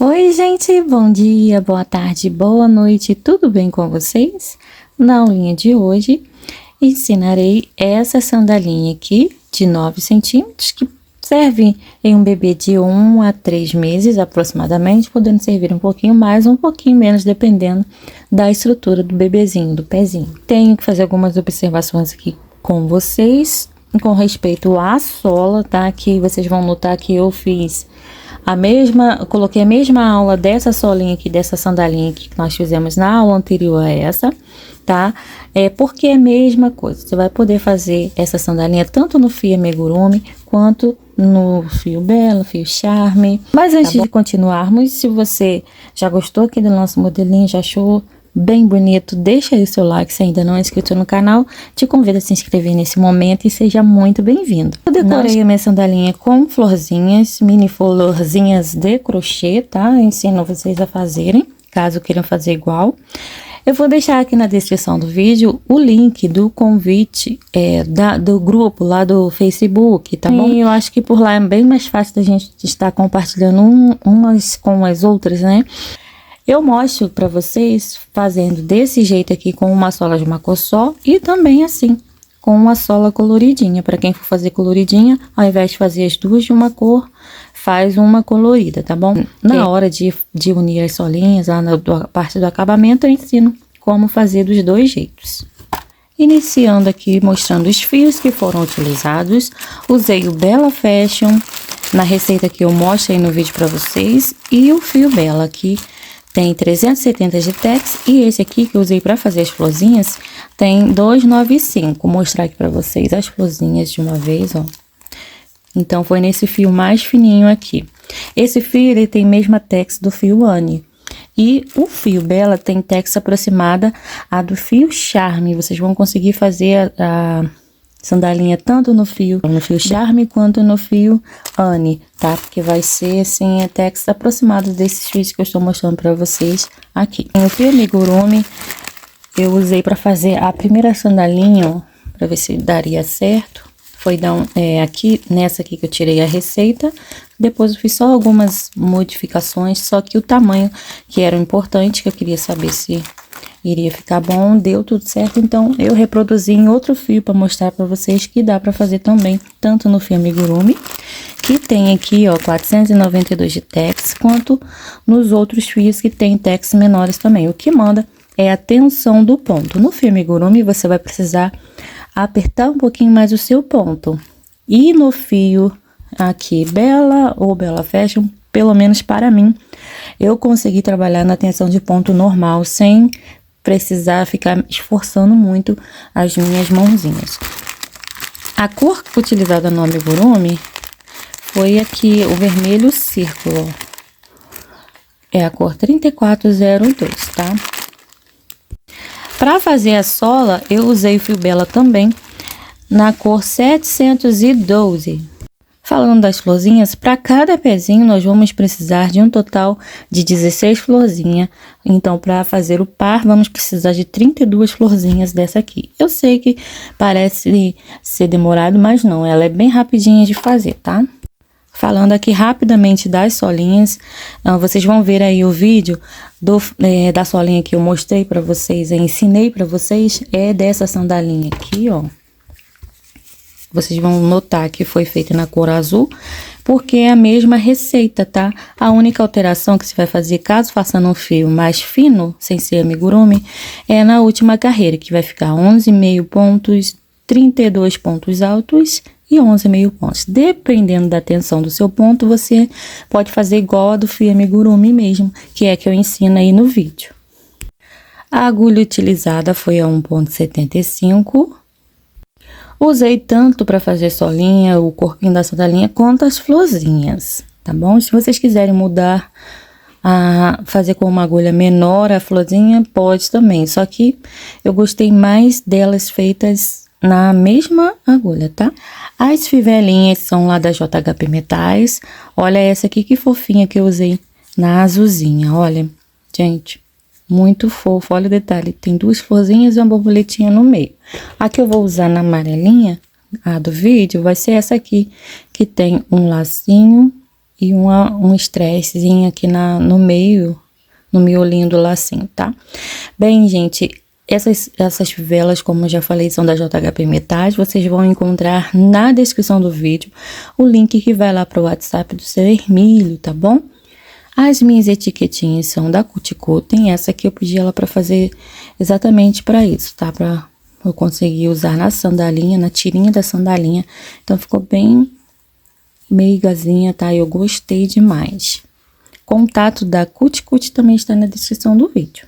Oi, gente, bom dia, boa tarde, boa noite, tudo bem com vocês? Na aulinha de hoje, ensinarei essa sandalinha aqui de 9 centímetros, que serve em um bebê de 1 a 3 meses aproximadamente, podendo servir um pouquinho mais ou um pouquinho menos, dependendo da estrutura do bebezinho, do pezinho. Tenho que fazer algumas observações aqui com vocês, com respeito à sola, tá? Que vocês vão notar que eu fiz coloquei a mesma aula dessa solinha aqui, dessa sandalinha aqui que nós fizemos na aula anterior a essa, tá? Porque é a mesma coisa. Você vai poder fazer essa sandalinha tanto no fio amigurumi quanto no fio bela, fio charme. Mas antes de continuarmos, se você já gostou aqui do nosso modelinho, já achou bem bonito, deixa aí o seu like se ainda não é inscrito no canal, te convido a se inscrever nesse momento e seja muito bem-vindo. Eu decorei a minha sandalinha com florzinhas, mini florzinhas de crochê, tá? Eu ensino vocês a fazerem, caso queiram fazer igual. Eu vou deixar aqui na descrição do vídeo o link do convite do grupo lá do Facebook, tá bom? E eu acho que por lá é bem mais fácil da gente estar compartilhando umas com as outras, né? Eu mostro para vocês fazendo desse jeito aqui com uma sola de uma cor só e também assim, com uma sola coloridinha. Para quem for fazer coloridinha, ao invés de fazer as duas de uma cor, faz uma colorida, tá bom? Na hora de unir as solinhas, lá na parte do acabamento, eu ensino como fazer dos dois jeitos. Iniciando aqui, mostrando os fios que foram utilizados, usei o Bella Fashion, na receita que eu mostro aí no vídeo para vocês, e o fio Bella aqui. Tem 370 de tex e esse aqui que eu usei para fazer as florzinhas tem 295. Vou mostrar aqui para vocês as florzinhas de uma vez, ó. Então, foi nesse fio mais fininho aqui. Esse fio, ele tem mesma tex do fio Anne. E o fio Bella tem tex aproximada a do fio Charme. Vocês vão conseguir fazer a sandalinha tanto no fio Charme quanto no fio Anne, tá? Porque vai ser assim, tex aproximado desses fios que eu estou mostrando para vocês aqui. O fio amigurumi eu usei para fazer a primeira sandalinha, ó, para ver se daria certo. Foi aqui, nessa aqui que eu tirei a receita. Depois eu fiz só algumas modificações, só que o tamanho que era importante, que eu queria saber se iria ficar bom, deu tudo certo. Então eu reproduzi em outro fio para mostrar para vocês que dá para fazer também, tanto no fio amigurumi, que tem aqui, ó, 492 de tex, quanto nos outros fios que tem tex menores também. O que manda é a tensão do ponto. No fio amigurumi você vai precisar apertar um pouquinho mais o seu ponto. E no fio aqui Bella ou Bella Fashion, pelo menos para mim, eu consegui trabalhar na tensão de ponto normal, sem precisar ficar esforçando muito as minhas mãozinhas. A cor utilizada no amigurumi foi aqui o vermelho círculo. É a cor 3402, tá? Para fazer a sola, eu usei o fio Bella também na cor 712. Falando das florzinhas, para cada pezinho nós vamos precisar de um total de 16 florzinhas. Então, para fazer o par, vamos precisar de 32 florzinhas dessa aqui. Eu sei que parece ser demorado, mas não, ela é bem rapidinha de fazer, tá? Falando aqui rapidamente das solinhas, vocês vão ver aí o vídeo da solinha que eu mostrei para vocês, ensinei para vocês, é dessa sandalinha aqui, ó. Vocês vão notar que foi feita na cor azul, porque é a mesma receita, tá? A única alteração que você vai fazer, caso faça no fio mais fino, sem ser amigurumi, é na última carreira, que vai ficar 11,5 pontos, 32 pontos altos e 11,5 pontos. Dependendo da tensão do seu ponto, você pode fazer igual a do fio amigurumi mesmo, que é que eu ensino aí no vídeo. A agulha utilizada foi a 1,75. Usei tanto para fazer solinha, o corpinho da sandalinha, quanto as florzinhas, tá bom? Se vocês quiserem mudar, fazer com uma agulha menor a florzinha, pode também. Só que eu gostei mais delas feitas na mesma agulha, tá? As fivelinhas são lá da JHP Metais. Olha essa aqui, que fofinha que eu usei na azulzinha, olha, gente. Muito fofo, olha o detalhe, tem duas florzinhas e uma borboletinha no meio. A que eu vou usar na amarelinha, a do vídeo, vai ser essa aqui, que tem um lacinho e um estressezinho aqui no meio, no miolinho do lacinho, tá? Bem, gente, essas fivelas, como eu já falei, são da JHP Metais. Vocês vão encontrar na descrição do vídeo o link que vai lá para o WhatsApp do seu Hermílio, tá bom? As minhas etiquetinhas são da Cuticutem. Essa aqui eu pedi ela para fazer exatamente para isso, tá? Para eu conseguir usar na sandalinha, na tirinha da sandalinha. Então ficou bem meigazinha, tá? Eu gostei demais. Contato da Cuticute também está na descrição do vídeo.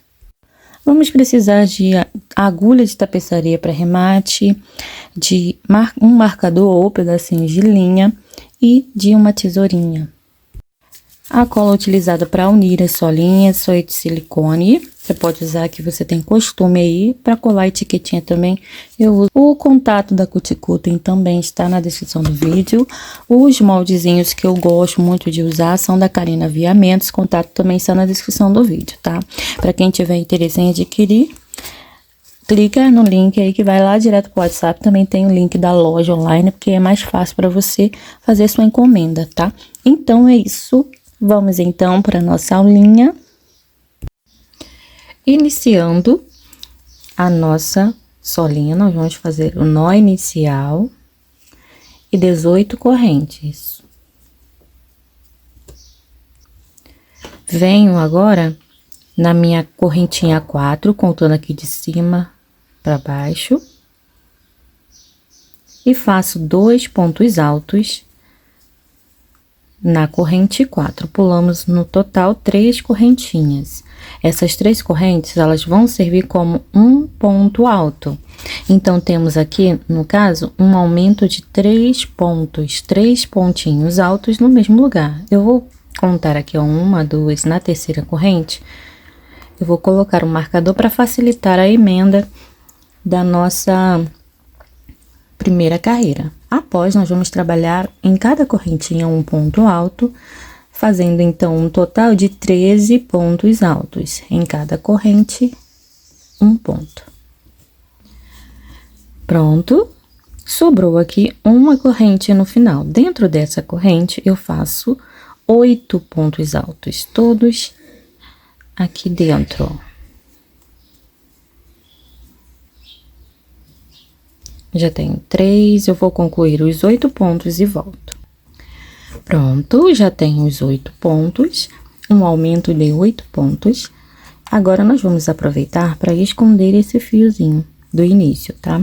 Vamos precisar de agulha de tapeçaria para remate, de um marcador ou pedacinhos de linha e de uma tesourinha. A cola utilizada para unir as solinhas só é de silicone. Você pode usar que você tem costume aí. Para colar a etiquetinha também eu uso. O contato da Cuticutem também está na descrição do vídeo. Os moldezinhos que eu gosto muito de usar são da Karina Aviamentos. O contato também está na descrição do vídeo, tá? Para quem tiver interesse em adquirir, clica no link aí que vai lá direto pro WhatsApp. Também tem o link da loja online, porque é mais fácil para você fazer sua encomenda, tá? Então é isso. Vamos então para nossa aulinha. Iniciando a nossa solinha, nós vamos fazer o nó inicial e 18 correntes. Venho agora na minha correntinha 4, contando aqui de cima para baixo, e faço 2 pontos altos na corrente 4. Pulamos no total 3 correntinhas. Essas 3 correntes, elas vão servir como um ponto alto. Então, temos aqui, no caso, um aumento de 3 pontos, 3 pontinhos altos no mesmo lugar. Eu vou contar aqui, ó, 1, 2, na terceira corrente, eu vou colocar um marcador para facilitar a emenda da nossa primeira carreira. Após, nós vamos trabalhar em cada correntinha um ponto alto, fazendo então um total de 13 pontos altos. Em cada corrente, um ponto. Pronto. Sobrou aqui uma corrente no final. Dentro dessa corrente, eu faço 8 pontos altos, todos aqui dentro, ó. Já tenho 3, eu vou concluir os 8 pontos e volto. Pronto, já tenho os 8 pontos, um aumento de 8 pontos. Agora, nós vamos aproveitar para esconder esse fiozinho do início, tá?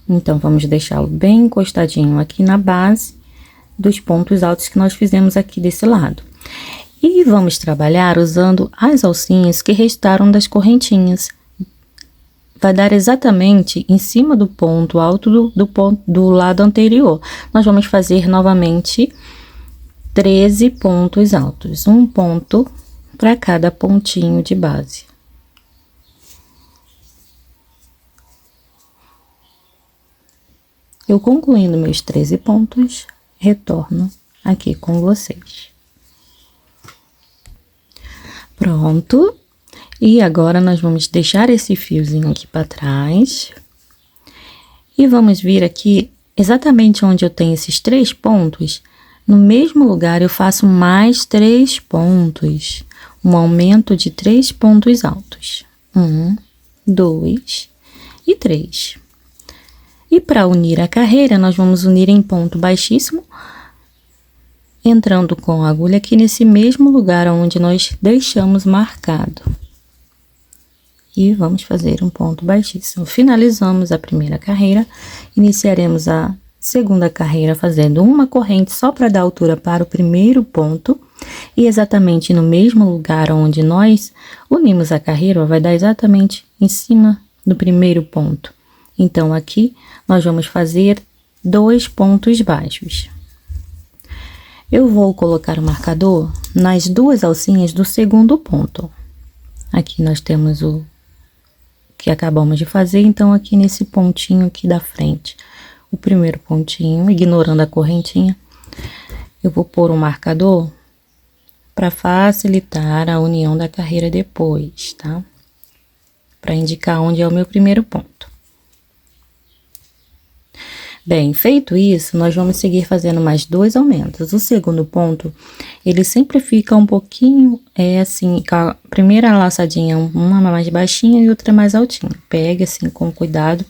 Então, vamos deixá-lo bem encostadinho aqui na base dos pontos altos que nós fizemos aqui desse lado. E vamos trabalhar usando as alcinhas que restaram das correntinhas. Vai dar exatamente em cima do ponto alto do lado anterior. Nós vamos fazer novamente 13 pontos altos, um ponto para cada pontinho de base. Eu concluindo meus 13 pontos, retorno aqui com vocês. Pronto. E agora, nós vamos deixar esse fiozinho aqui para trás. E vamos vir aqui, exatamente onde eu tenho esses 3 pontos, no mesmo lugar eu faço mais 3 pontos. Um aumento de 3 pontos altos. 1, 2 e 3. E para unir a carreira, nós vamos unir em ponto baixíssimo, entrando com a agulha aqui nesse mesmo lugar onde nós deixamos marcado. E vamos fazer um ponto baixíssimo. Finalizamos a primeira carreira, iniciaremos a segunda carreira fazendo uma corrente só para dar altura para o primeiro ponto. E exatamente no mesmo lugar onde nós unimos a carreira, vai dar exatamente em cima do primeiro ponto. Então, aqui nós vamos fazer 2 pontos baixos. Eu vou colocar o marcador nas 2 alcinhas do segundo ponto. Aqui nós temos o que acabamos de fazer, então aqui nesse pontinho aqui da frente, o primeiro pontinho, ignorando a correntinha, eu vou pôr um marcador para facilitar a união da carreira depois, tá? Para indicar onde é o meu primeiro ponto. Bem, feito isso, nós vamos seguir fazendo mais 2 aumentos. O segundo ponto, ele sempre fica um pouquinho, assim, com a primeira laçadinha, uma mais baixinha e outra mais altinha. Pegue assim com cuidado,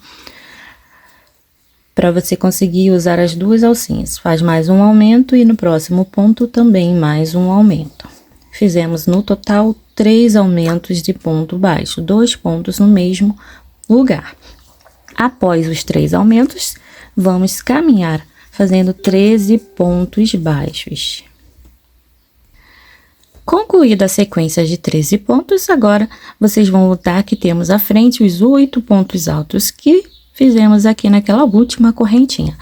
para você conseguir usar as 2 alcinhas. Faz mais um aumento e no próximo ponto também mais um aumento. Fizemos no total 3 aumentos de ponto baixo, 2 pontos no mesmo lugar. Após os 3 aumentos, vamos caminhar fazendo 13 pontos baixos. Concluída a sequência de 13 pontos, agora vocês vão notar que temos à frente os 8 pontos altos que fizemos aqui naquela última correntinha.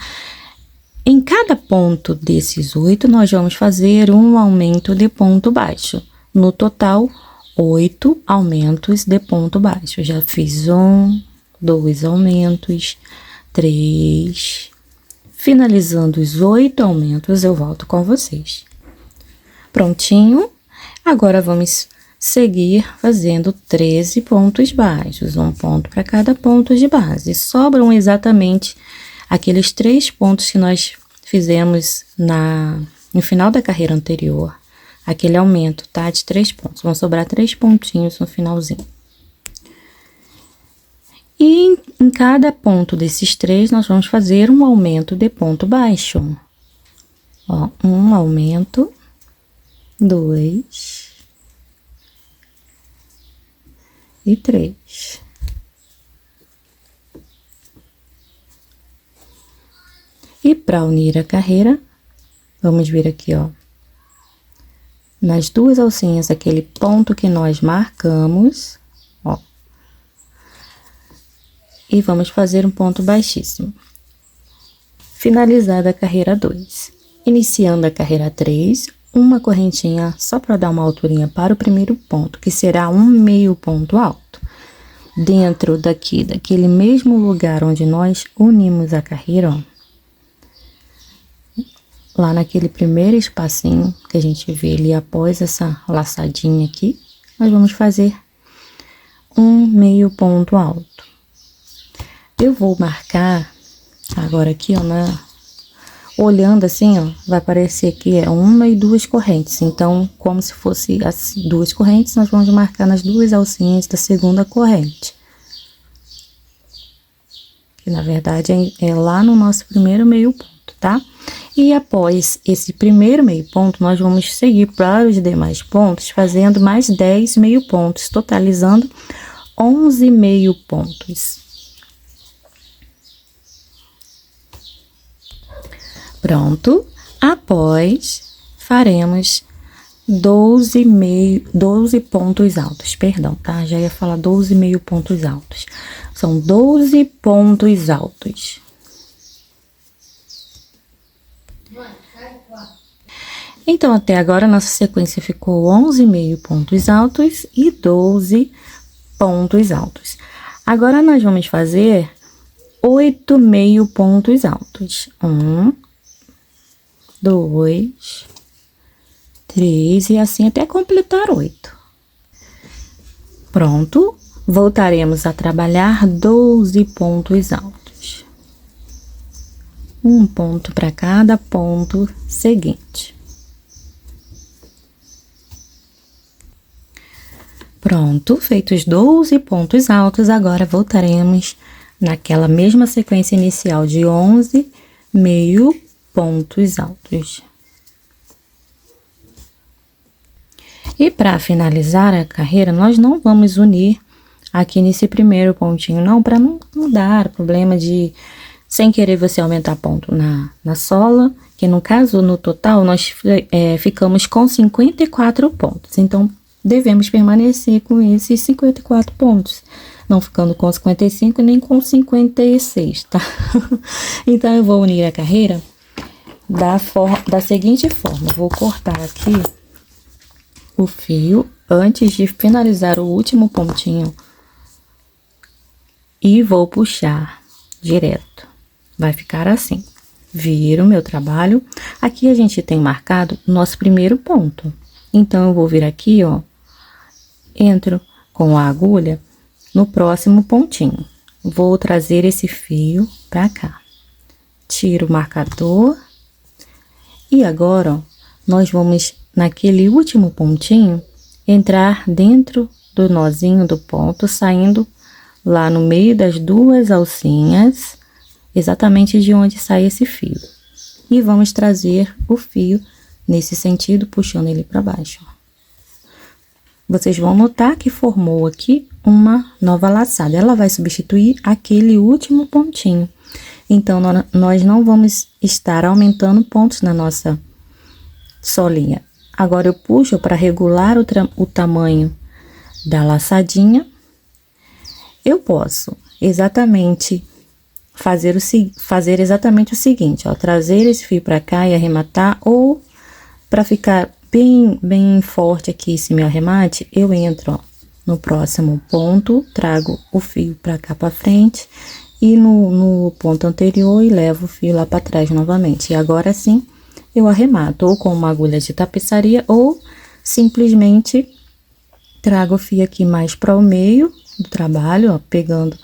Em cada ponto desses 8, nós vamos fazer um aumento de ponto baixo. No total, 8 aumentos de ponto baixo. Já fiz 1, 2 aumentos, 3. Finalizando os 8 aumentos, eu volto com vocês. Prontinho. Agora, vamos seguir fazendo 13 pontos baixos, um ponto para cada ponto de base. Sobram exatamente aqueles 3 pontos que nós fizemos no final da carreira anterior. Aquele aumento, tá? De 3 pontos. Vão sobrar 3 pontinhos no finalzinho. E em cada ponto desses 3, nós vamos fazer um aumento de ponto baixo. Ó, um aumento, 2 e 3. E para unir a carreira, vamos vir aqui, ó, nas 2 alcinhas, aquele ponto que nós marcamos, ó, e vamos fazer um ponto baixíssimo. Finalizada a carreira 2. Iniciando a carreira 3, uma correntinha só para dar uma alturinha para o primeiro ponto, que será um meio ponto alto. Dentro daquele mesmo lugar onde nós unimos a carreira, ó, lá naquele primeiro espacinho que a gente vê ali após essa laçadinha aqui, nós vamos fazer um meio ponto alto. Eu vou marcar agora aqui, ó, olhando assim, ó, vai parecer que é 1 e 2 correntes. Então, como se fosse as 2 correntes, nós vamos marcar nas 2 alcinhas da segunda corrente. Que na verdade é lá no nosso primeiro meio ponto, tá? E após esse primeiro meio ponto, nós vamos seguir para os demais pontos, fazendo mais 10 meio pontos, totalizando 11 meio pontos. Pronto. Após, faremos 12 pontos altos, perdão, tá? Já ia falar 12 meio pontos altos. São 12 pontos altos. Então, até agora, nossa sequência ficou 11 meio pontos altos e 12 pontos altos. Agora, nós vamos fazer 8 meio pontos altos. 1, 2, 3 e assim até completar 8. Pronto, voltaremos a trabalhar 12 pontos altos. Um ponto para cada ponto seguinte. Pronto, feitos 12 pontos altos, agora voltaremos naquela mesma sequência inicial de 11 meio pontos altos. E para finalizar a carreira, nós não vamos unir aqui nesse primeiro pontinho, não, para não dar problema de, sem querer você aumentar ponto na sola, que no caso, no total, nós ficamos com 54 pontos. Então, devemos permanecer com esses 54 pontos, não ficando com 55 nem com 56, tá? Então, eu vou unir a carreira da seguinte forma, vou cortar aqui o fio antes de finalizar o último pontinho e vou puxar direto. Vai ficar assim. Viro o meu trabalho. Aqui a gente tem marcado nosso primeiro ponto. Então, eu vou vir aqui, ó, entro com a agulha no próximo pontinho. Vou trazer esse fio pra cá. tiro o marcador. E agora, ó, nós vamos, naquele último pontinho, entrar dentro do nozinho do ponto, saindo lá no meio das duas alcinhas, exatamente de onde sai esse fio. E vamos trazer o fio nesse sentido, puxando ele para baixo, ó. Vocês vão notar que formou aqui uma nova laçada. Ela vai substituir aquele último pontinho. Então, nós não vamos estar aumentando pontos na nossa solinha. Agora, eu puxo para regular o tamanho da laçadinha. Eu posso exatamente fazer exatamente o seguinte, ó. Trazer esse fio para cá e arrematar, ou para ficar bem forte aqui esse meu arremate, eu entro, ó, no próximo ponto, trago o fio para cá para frente e no ponto anterior e levo o fio lá para trás novamente. E agora sim, eu arremato ou com uma agulha de tapeçaria ou simplesmente trago o fio aqui mais para o meio do trabalho, ó, pegando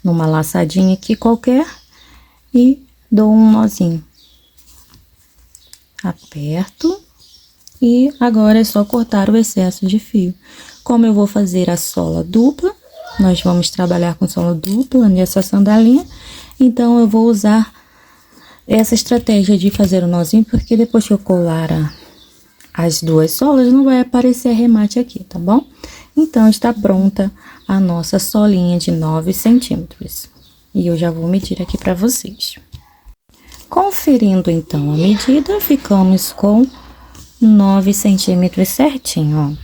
numa laçadinha aqui qualquer e dou um nozinho. Aperto. E agora é só cortar o excesso de fio. Como eu vou fazer a sola dupla, nós vamos trabalhar com sola dupla nessa sandalinha. Então, eu vou usar essa estratégia de fazer o nozinho, porque depois que eu colar as duas solas, não vai aparecer arremate aqui, tá bom? Então, está pronta a nossa solinha de 9 centímetros. E eu já vou medir aqui para vocês. Conferindo, então, a medida, ficamos com 9 centímetros certinho, ó. Vou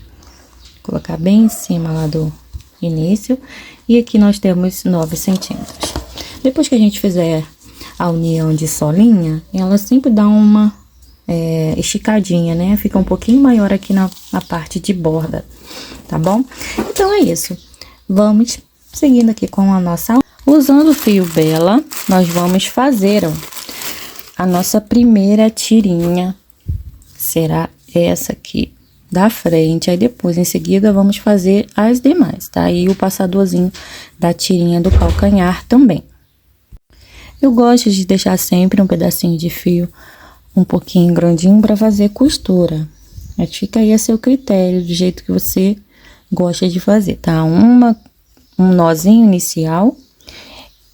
colocar bem em cima lá do início. E aqui nós temos 9 centímetros. Depois que a gente fizer a união de solinha, ela sempre dá uma esticadinha, né? Fica um pouquinho maior aqui na parte de borda, tá bom? Então, é isso. Vamos seguindo aqui com a nossa... Usando o fio Bela, nós vamos fazer, ó, a nossa primeira tirinha. Será essa aqui da frente, aí depois, em seguida, vamos fazer as demais, tá? E o passadorzinho da tirinha do calcanhar também. Eu gosto de deixar sempre um pedacinho de fio um pouquinho grandinho para fazer costura. Mas fica aí a seu critério, do jeito que você gosta de fazer, tá? Um nozinho inicial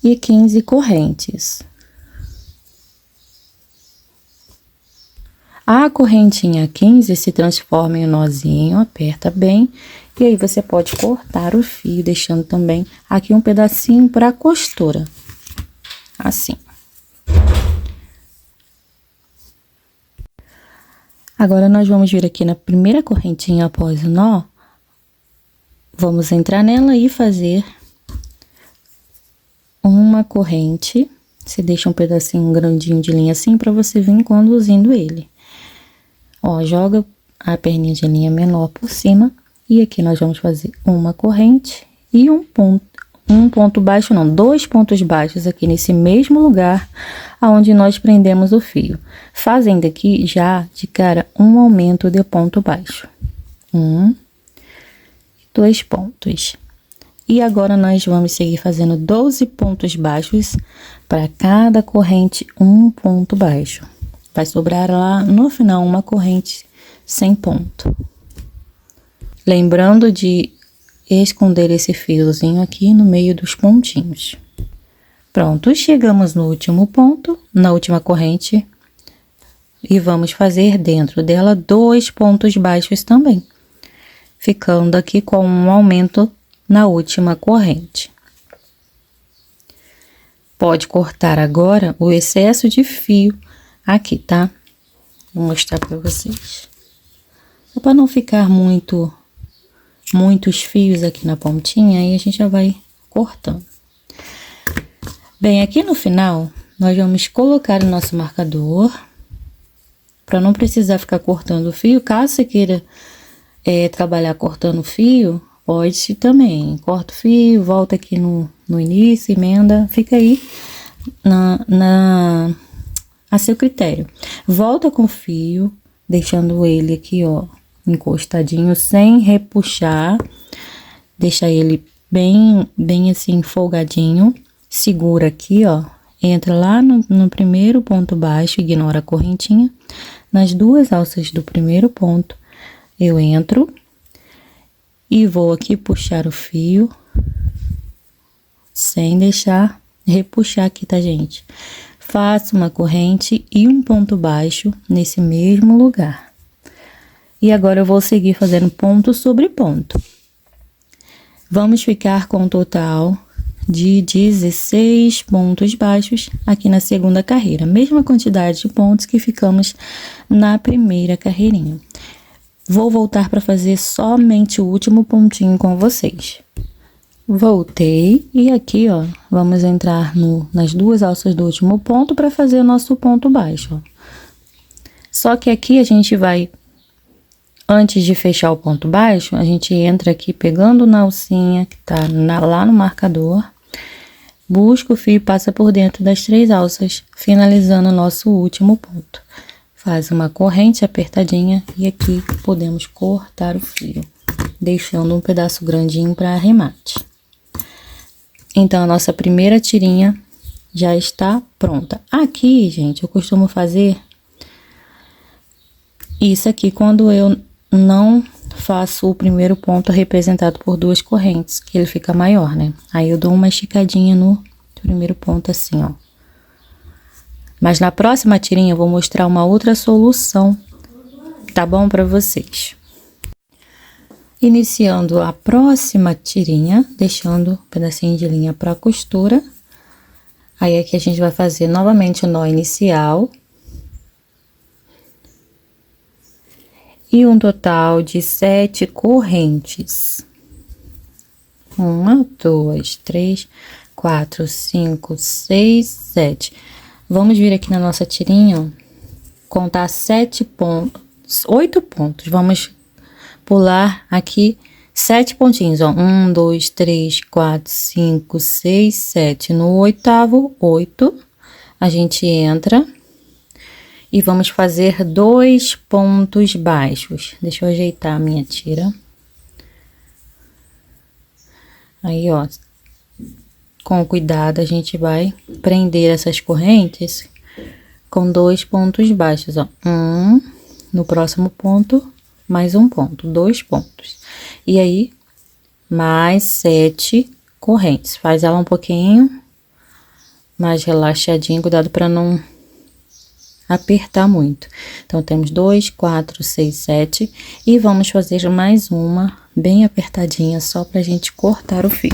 e 15 correntes. A correntinha 15 se transforma em um nozinho, aperta bem, e aí você pode cortar o fio, deixando também aqui um pedacinho para costura, assim. Agora, nós vamos vir aqui na primeira correntinha após o nó, vamos entrar nela e fazer uma corrente. Você deixa um pedacinho grandinho de linha assim, para você vir conduzindo ele. Ó, joga a perninha de linha menor por cima, e aqui nós vamos fazer uma corrente e dois pontos baixos aqui nesse mesmo lugar aonde nós prendemos o fio, fazendo aqui já de cara um aumento de ponto baixo. 2 pontos. E agora nós vamos seguir fazendo 12 pontos baixos para cada corrente, um ponto baixo. Vai sobrar lá no final uma corrente sem ponto. Lembrando de esconder esse fiozinho aqui no meio dos pontinhos. Pronto, chegamos no último ponto, na última corrente, e vamos fazer dentro dela 2 pontos baixos também, ficando aqui com um aumento na última corrente. Pode cortar agora o excesso de fio aqui, tá? Vou mostrar para vocês. Só para não ficar muitos fios aqui na pontinha, aí a gente já vai cortando. Bem, aqui no final, nós vamos colocar o nosso marcador, para não precisar ficar cortando o fio. Caso você queira trabalhar cortando o fio, pode também. Corta o fio, volta aqui no início, emenda, fica aí a seu critério. Volta com o fio, deixando ele aqui, ó, encostadinho, sem repuxar. Deixa ele bem assim, folgadinho. Segura aqui, ó, entra lá no primeiro ponto baixo, ignora a correntinha. Nas duas alças do primeiro ponto, eu entro e vou aqui puxar o fio, sem deixar repuxar aqui, tá, gente? Faço uma corrente e um ponto baixo nesse mesmo lugar. E agora eu vou seguir fazendo ponto sobre ponto. Vamos ficar com um total de 16 pontos baixos aqui na segunda carreira. Mesma quantidade de pontos que ficamos na primeira carreirinha. Vou voltar para fazer somente o último pontinho com vocês. Voltei e aqui, ó, vamos entrar nas duas alças do último ponto para fazer o nosso ponto baixo, ó. Só que aqui a gente vai, antes de fechar o ponto baixo, a gente entra aqui pegando na alcinha que tá lá no marcador, busca o fio e passa por dentro das 3 alças, finalizando o nosso último ponto. Faz uma corrente apertadinha e aqui podemos cortar o fio, deixando um pedaço grandinho para arremate. Então, a nossa primeira tirinha já está pronta. Aqui, gente, eu costumo fazer isso aqui quando eu não faço o primeiro ponto representado por 2 correntes, que ele fica maior, né? Aí eu dou uma esticadinha no primeiro ponto assim, ó. Mas na próxima tirinha eu vou mostrar uma outra solução, tá bom para vocês? Iniciando a próxima tirinha, deixando um pedacinho de linha para costura. Aí aqui a gente vai fazer novamente o nó inicial. E um total de 7 correntes. 1, 2, 3, 4, 5, 6, 7. Vamos vir aqui na nossa tirinha, ó, contar 7 pontos, 8 pontos. Vamos pular aqui 7 pontinhos, ó. 1, 2, 3, 4, 5, 6, 7. No oitavo, 8, a gente entra e vamos fazer 2 pontos baixos. Deixa eu ajeitar a minha tira. Aí, ó, com cuidado a gente vai prender essas correntes com 2 pontos baixos, ó. No próximo ponto, mais um ponto, 2 pontos. E aí, mais 7 correntes. Faz ela um pouquinho mais relaxadinho, cuidado para não apertar muito. Então, temos 2, 4, 6, 7. E vamos fazer mais uma bem apertadinha, só pra gente cortar o fio.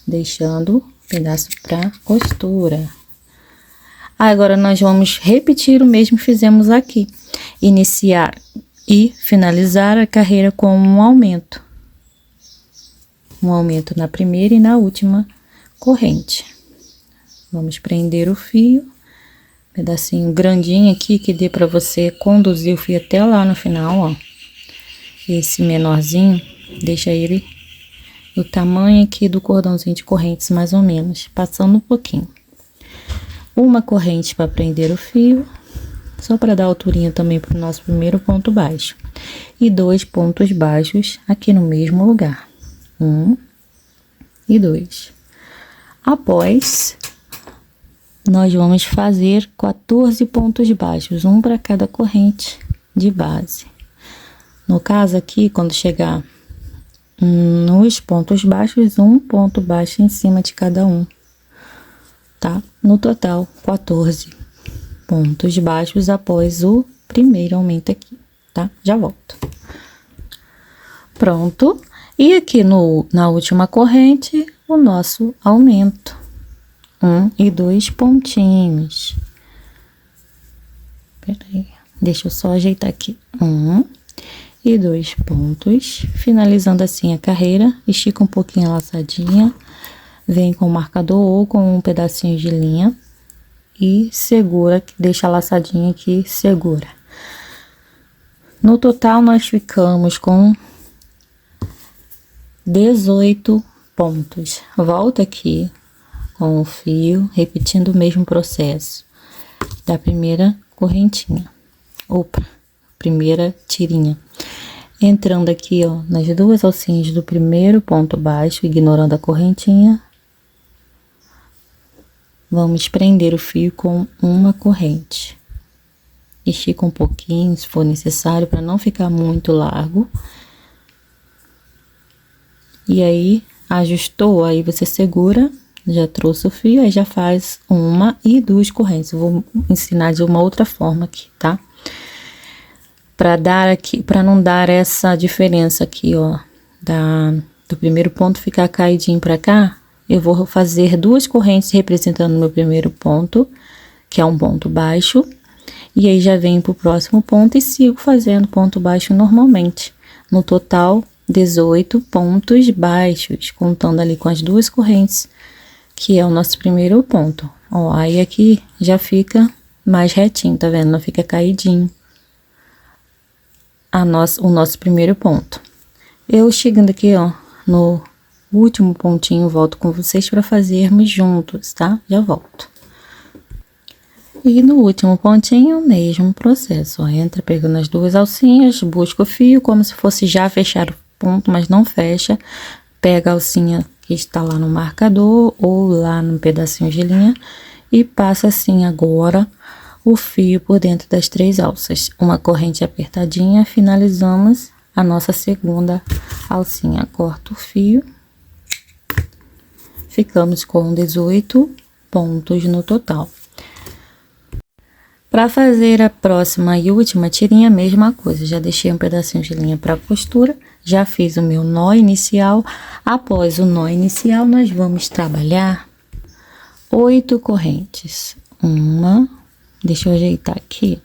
Deixando pedaço para costura. Agora, nós vamos repetir o mesmo que fizemos aqui. Iniciar e finalizar a carreira com um aumento. Um aumento na primeira e na última corrente. Vamos prender o fio. Pedacinho grandinho aqui, que dê para você conduzir o fio até lá no final, ó. Esse menorzinho, deixa ele do tamanho aqui do cordãozinho de correntes, mais ou menos, passando um pouquinho. Uma corrente para prender o fio, só para dar alturinha também para o nosso primeiro ponto baixo. E 2 pontos baixos aqui no mesmo lugar. 1 e 2. Após, nós vamos fazer 14 pontos baixos, um para cada corrente de base. No caso aqui, quando chegar nos pontos baixos, um ponto baixo em cima de cada um, tá? No total, 14 pontos baixos após o primeiro aumento aqui, tá? Já volto. Pronto. E aqui na última corrente, o nosso aumento. 1 e 2 pontinhos. Peraí, deixa eu só ajeitar aqui. 1 e 2 pontos, finalizando assim a carreira. Estica um pouquinho a laçadinha, vem com o marcador ou com um pedacinho de linha e segura, deixa a laçadinha aqui, segura. No total, nós ficamos com 18 pontos. Volta aqui com o fio, repetindo o mesmo processo da primeira correntinha. Opa, primeira tirinha. Entrando aqui, ó, nas 2 alcinhas do primeiro ponto baixo, ignorando a correntinha. vamos prender o fio com uma corrente. Estica um pouquinho, se for necessário, para não ficar muito largo. E aí, ajustou, aí você segura, já trouxe o fio, aí já faz uma e duas correntes. Eu vou ensinar de uma outra forma aqui, tá? Para não dar essa diferença aqui, ó, do primeiro ponto ficar caidinho para cá, eu vou fazer duas correntes representando o meu primeiro ponto, que é um ponto baixo, e aí já venho pro próximo ponto e sigo fazendo ponto baixo normalmente. No total, 18 pontos baixos, contando ali com as duas correntes, que é o nosso primeiro ponto. Ó, aí aqui já fica mais retinho, tá vendo? Não fica caidinho o nosso primeiro ponto. Eu chegando aqui, ó, no último pontinho, volto com vocês para fazermos juntos, tá? Já volto. E no último pontinho, o mesmo processo, ó, entra pegando as duas alcinhas, busca o fio como se fosse já fechar o ponto, mas não fecha. Pega a alcinha que está lá no marcador ou lá no pedacinho de linha e passa assim agora o fio por dentro das três alças. Uma corrente apertadinha, finalizamos a nossa segunda alcinha. Corta o fio. Ficamos com 18 pontos no total. Para fazer a próxima e última tirinha, a mesma coisa. Já deixei um pedacinho de linha para costura, já fiz o meu nó inicial. Após o nó inicial, nós vamos trabalhar 8 correntes. Uma, deixa eu ajeitar aqui,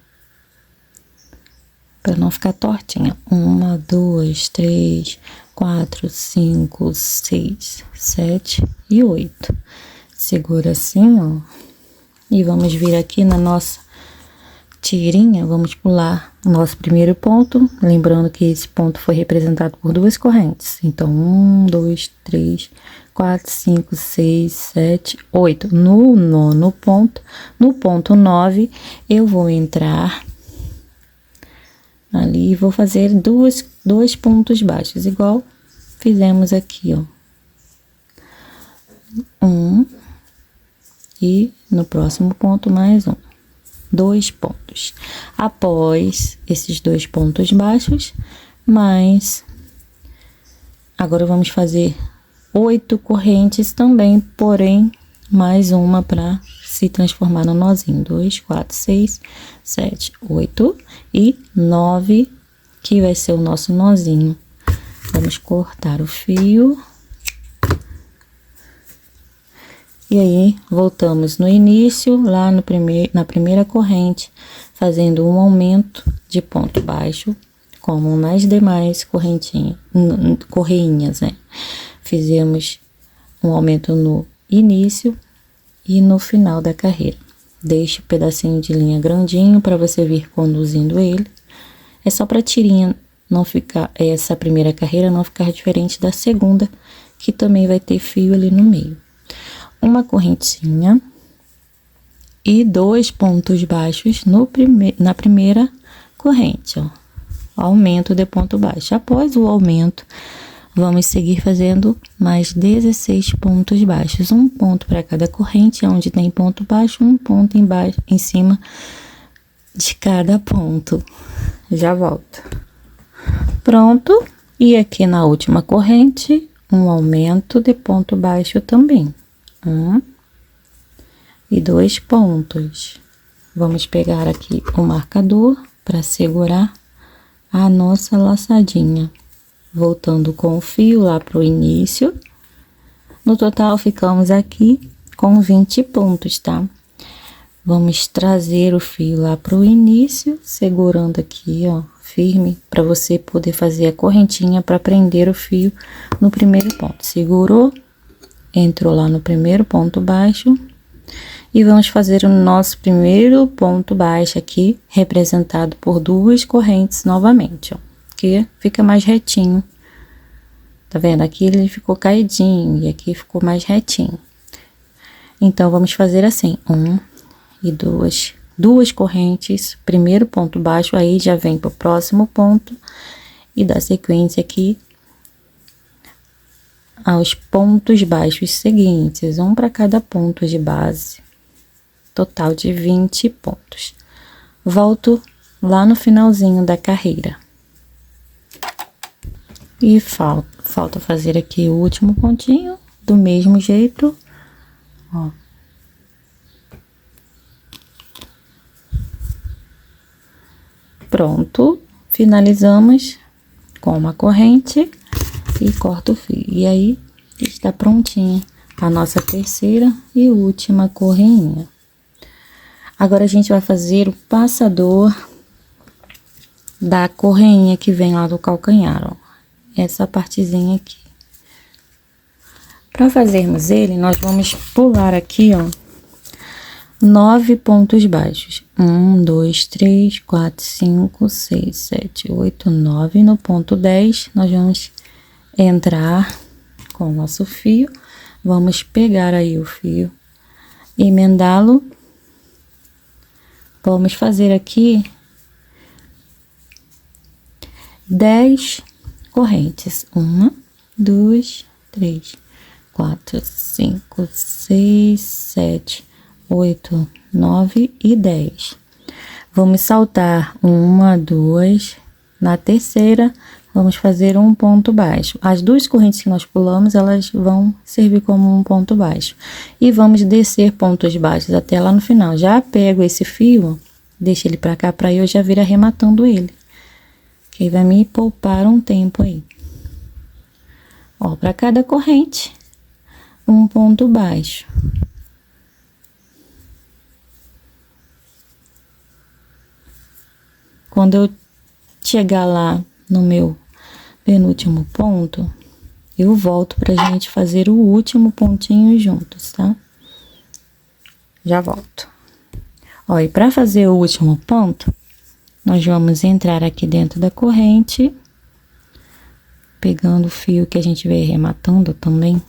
para não ficar tortinha. 1, 2, 3, 4, 5, 6, 7 e 8. Segura assim, ó. E vamos vir aqui na nossa tirinha, vamos pular o nosso primeiro ponto, lembrando que esse ponto foi representado por duas correntes. Então, 1, 2, 3, 4, 5, 6, 7, 8. No nono ponto, no ponto 9, eu vou entrar ali e vou fazer dois pontos baixos, igual fizemos aqui, ó. E no próximo ponto, mais um. 2 pontos. Após esses 2 pontos baixos, agora vamos fazer 8 correntes também, porém, mais uma para se transformar no nozinho. 2, 4, 6, 7, 8 e 9, que vai ser o nosso nozinho. Vamos cortar o fio. E aí, voltamos no início, lá na primeira corrente, fazendo um aumento de ponto baixo, como nas demais correinhas, né? Fizemos um aumento no início e no final da carreira. Deixe o pedacinho de linha grandinho para você vir conduzindo ele. É só para a tirinha não ficar, essa primeira carreira não ficar diferente da segunda, que também vai ter fio ali no meio. Uma correntinha e 2 pontos baixos na primeira corrente, ó. Aumento de ponto baixo. Após o aumento, vamos seguir fazendo mais 16 pontos baixos. Um ponto para cada corrente, onde tem ponto baixo, um ponto embaixo, em cima de cada ponto. Já volto. Pronto. E aqui na última corrente, um aumento de ponto baixo também. 1 e 2 pontos. Vamos pegar aqui o marcador para segurar a nossa laçadinha. Voltando com o fio lá pro início. No total, ficamos aqui com 20 pontos, tá? Vamos trazer o fio lá pro início, segurando aqui, ó, firme, para você poder fazer a correntinha para prender o fio no primeiro ponto. Segurou, entrou lá no primeiro ponto baixo e vamos fazer o nosso primeiro ponto baixo aqui, representado por 2 correntes novamente, ó, que fica mais retinho. Tá vendo? Aqui ele ficou caidinho e aqui ficou mais retinho. Então, vamos fazer assim, 1 e 2 correntes, primeiro ponto baixo, aí já vem pro próximo ponto e dá sequência aqui aos pontos baixos seguintes, um para cada ponto de base, total de 20 pontos. Volto lá no finalzinho da carreira. E falta fazer aqui o último pontinho, do mesmo jeito, ó. Pronto, finalizamos com uma corrente e corto o fio. E aí, está prontinha a nossa terceira e última correinha. Agora, a gente vai fazer o passador da correinha que vem lá do calcanhar, ó. Essa partezinha aqui. Para fazermos ele, nós vamos pular aqui, ó, 9 pontos baixos. 1, 2, 3, 4, 5, 6, 7, 8, 9. No ponto 10, nós vamos entrar com o nosso fio. Vamos pegar aí o fio, emendá-lo. Vamos fazer aqui 10 correntes. 1, 2, 3, 4, 5, 6, 7, 8, 9 e 10. Vamos saltar 1, 2, na terceira, vamos fazer um ponto baixo. As duas correntes que nós pulamos, elas vão servir como um ponto baixo. E vamos descer pontos baixos até lá no final. Já pego esse fio, deixo ele pra cá, pra eu já vir arrematando ele. Que vai me poupar um tempo aí. Ó, pra cada corrente, um ponto baixo. Quando eu chegar lá no meu penúltimo ponto, eu volto pra gente fazer o último pontinho juntos, tá? Já volto. Ó, e pra fazer o último ponto, nós vamos entrar aqui dentro da corrente, pegando o fio que a gente veio arrematando também.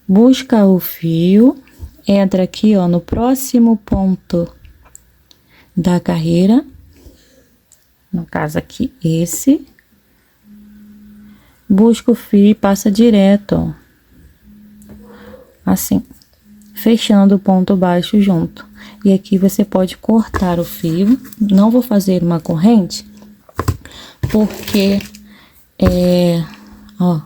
Busca o fio, entra aqui, ó, no próximo ponto da carreira. No caso aqui, esse. Busca o fio e passa direto, ó. Assim, fechando o ponto baixo junto. E aqui você pode cortar o fio. Não vou fazer uma corrente, porque, ó,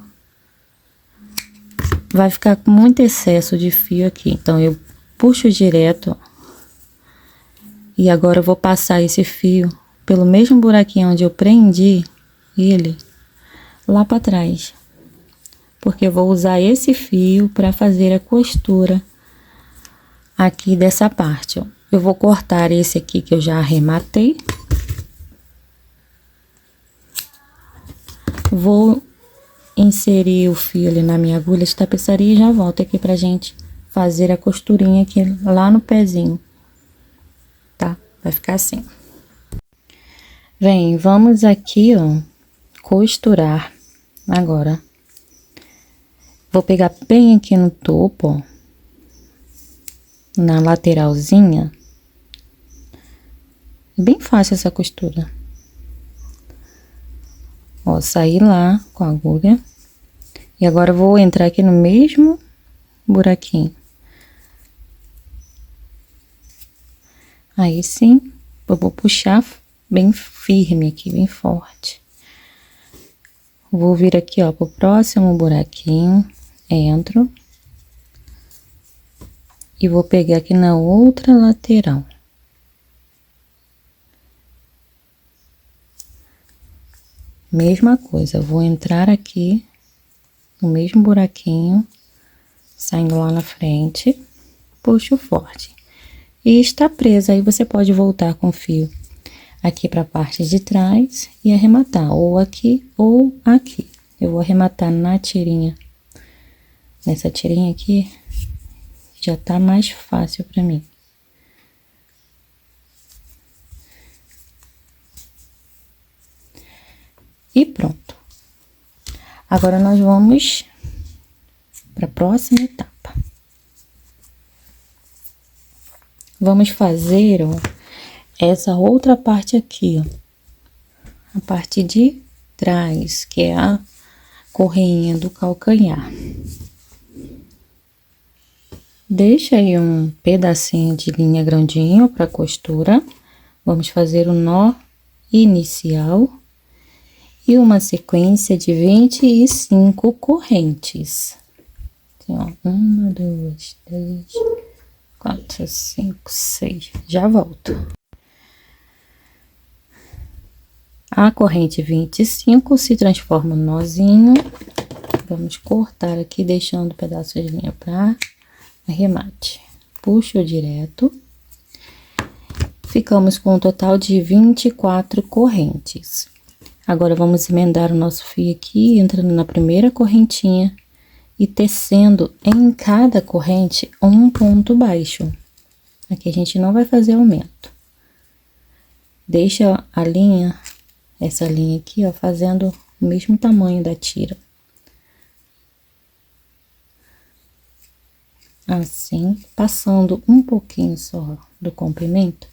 vai ficar com muito excesso de fio aqui. Então, eu puxo direto, ó. E agora eu vou passar esse fio pelo mesmo buraquinho onde eu prendi ele, lá para trás. Porque eu vou usar esse fio para fazer a costura aqui dessa parte, ó. Eu vou cortar esse aqui que eu já arrematei. Vou inserir o fio ali na minha agulha de tapeçaria e já volto aqui pra gente fazer a costurinha aqui lá no pezinho, tá? Vai ficar assim. Vem, vamos aqui, ó, costurar agora. Vou pegar bem aqui no topo, ó, na lateralzinha. É bem fácil essa costura. Ó, saí lá com a agulha. E agora eu vou entrar aqui no mesmo buraquinho. Aí sim, eu vou puxar bem firme aqui, bem forte. Vou vir aqui, ó, pro próximo buraquinho, entro. E vou pegar aqui na outra lateral. Mesma coisa, eu vou entrar aqui no mesmo buraquinho, saindo lá na frente, puxo forte. E está presa, aí você pode voltar com o fio aqui para a parte de trás e arrematar, ou aqui ou aqui. Eu vou arrematar na tirinha, nessa tirinha aqui, já tá mais fácil para mim. E pronto. Agora, nós vamos para a próxima etapa. Vamos fazer, ó, essa outra parte aqui, ó. A parte de trás, que é a correinha do calcanhar. Deixa aí um pedacinho de linha grandinho para costura. Vamos fazer o nó inicial e uma sequência de 25 correntes. Assim, ó, 1, 2, 3, 4, 5, 6. Já volto. A corrente 25 se transforma no nozinho. Vamos cortar aqui, deixando o pedaço de linha para arremate. Puxo direto. Ficamos com um total de 24 correntes. Agora, vamos emendar o nosso fio aqui, entrando na primeira correntinha e tecendo em cada corrente um ponto baixo. Aqui a gente não vai fazer aumento. Deixa a linha, essa linha aqui, ó, fazendo o mesmo tamanho da tira. Assim, passando um pouquinho só do comprimento,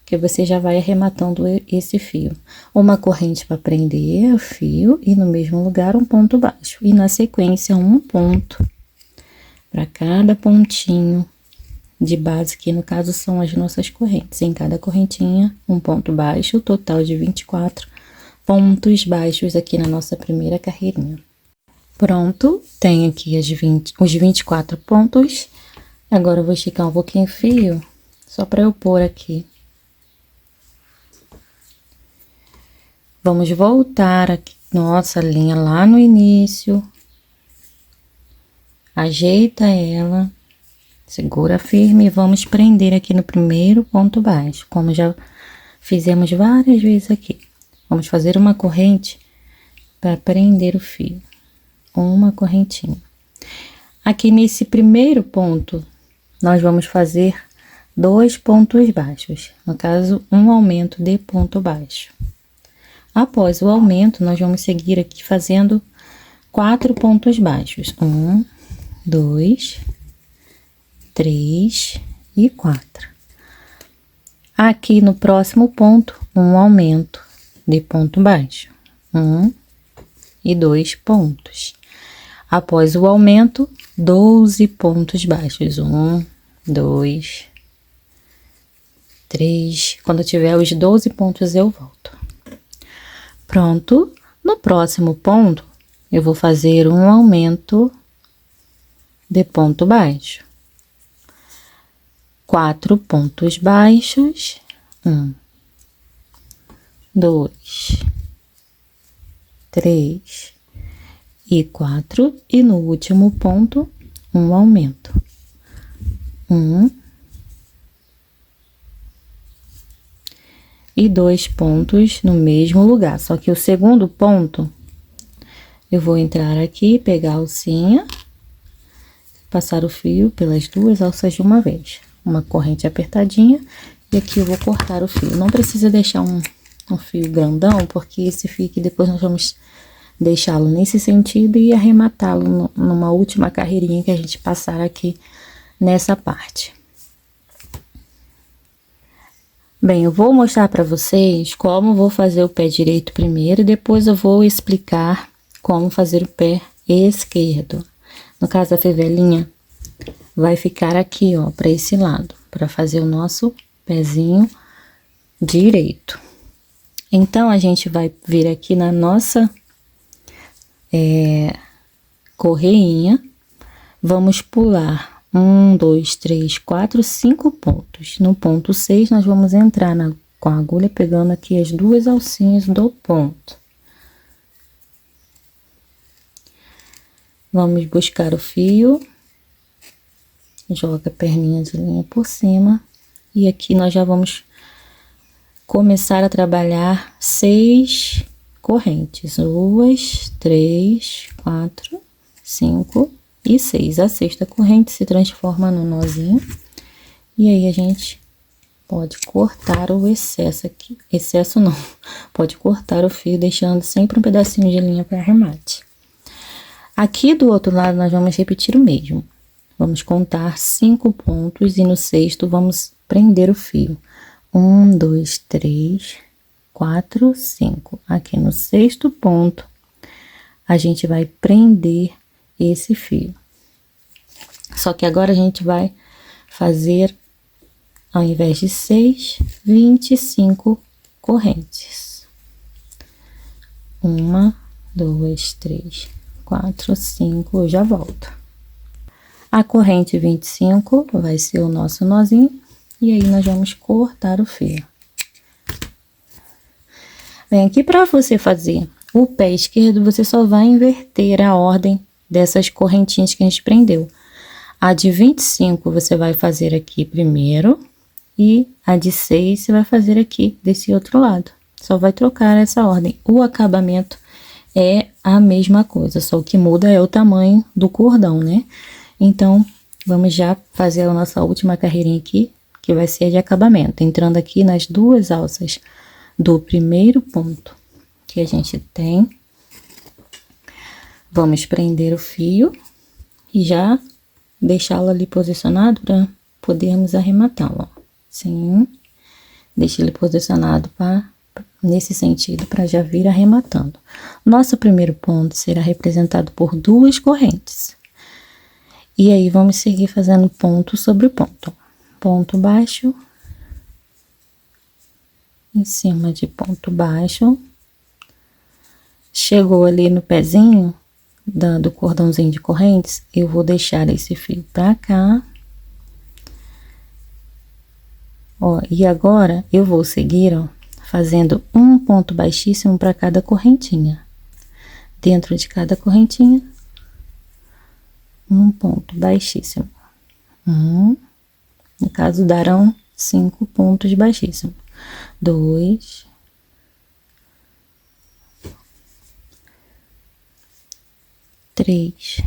que você já vai arrematando esse fio. Uma corrente para prender o fio e no mesmo lugar um ponto baixo. E na sequência, um ponto para cada pontinho de base, que no caso são as nossas correntes. Em cada correntinha, um ponto baixo, total de 24 pontos baixos aqui na nossa primeira carreirinha. Pronto, tem aqui os 24 pontos. Agora eu vou esticar um pouquinho o fio, só para eu pôr aqui. Vamos voltar aqui, nossa linha lá no início. Ajeita ela, segura firme e vamos prender aqui no primeiro ponto baixo, como já fizemos várias vezes aqui. Vamos fazer uma corrente para prender o fio. Uma correntinha. Aqui nesse primeiro ponto, nós vamos fazer 2 pontos baixos, no caso, um aumento de ponto baixo. Após o aumento, nós vamos seguir aqui fazendo 4 pontos baixos. 1, 2, 3 e 4. Aqui no próximo ponto, um aumento de ponto baixo. 1 e 2 pontos. Após o aumento, 12 pontos baixos. 1, 2, 3. Quando eu tiver os 12 pontos, eu volto. Pronto. No próximo ponto, eu vou fazer um aumento de ponto baixo. 4 pontos baixos. 1, 2, 3 e 4. E no último ponto, um aumento. 1 e 2 pontos no mesmo lugar. Só que o segundo ponto, eu vou entrar aqui, pegar a alcinha, passar o fio pelas 2 alças de uma vez. Uma corrente apertadinha, e aqui eu vou cortar o fio. Não precisa deixar um fio grandão, porque esse fio aqui depois nós vamos deixá-lo nesse sentido e arrematá-lo numa última carreirinha que a gente passar aqui nessa parte. Bem, eu vou mostrar para vocês como vou fazer o pé direito primeiro, e depois eu vou explicar como fazer o pé esquerdo. No caso, a fivelinha vai ficar aqui, ó, para esse lado, para fazer o nosso pezinho direito. Então, a gente vai vir aqui na nossa correinha, vamos pular 1, 2, 3, 4, 5 pontos. No ponto 6, nós vamos entrar com a agulha pegando aqui as 2 alcinhas do ponto. Vamos buscar o fio, joga a perninha de linha por cima, e aqui nós já vamos começar a trabalhar 6 correntes. 2, 3, 4, 5 e 6. A sexta corrente se transforma no nozinho, e aí a gente pode cortar o excesso aqui. Excesso não, pode cortar o fio, deixando sempre um pedacinho de linha para arremate. Aqui do outro lado, nós vamos repetir o mesmo. Vamos contar 5 pontos e no sexto vamos prender o fio. 1, 2, 3, 4, 5. Aqui no sexto ponto, a gente vai prender esse fio. Só que agora a gente vai fazer, ao invés de 6, 25 correntes. 1, 2, 3, 4, 5, eu já volto. A corrente 25 vai ser o nosso nozinho, e aí nós vamos cortar o fio. Bem, aqui para você fazer o pé esquerdo, você só vai inverter a ordem dessas correntinhas que a gente prendeu. A de 25 você vai fazer aqui primeiro, e a de 6 você vai fazer aqui desse outro lado. Só vai trocar essa ordem. O acabamento é a mesma coisa, só o que muda é o tamanho do cordão, né? Então, vamos já fazer a nossa última carreirinha aqui, que vai ser de acabamento. Entrando aqui nas duas alças do primeiro ponto que a gente tem. Vamos prender o fio e já deixá-lo ali posicionado para podermos arrematá-lo. Sim, deixe ele posicionado nesse sentido para já vir arrematando. Nosso primeiro ponto será representado por duas correntes. E aí, vamos seguir fazendo ponto sobre ponto. Ponto baixo, em cima de ponto baixo. Chegou ali no pezinho do cordãozinho de correntes, eu vou deixar esse fio pra cá. Ó, e agora, eu vou seguir, ó, fazendo um ponto baixíssimo para cada correntinha. Dentro de cada correntinha, um ponto baixíssimo. No caso, darão 5 pontos baixíssimos. 2, 3,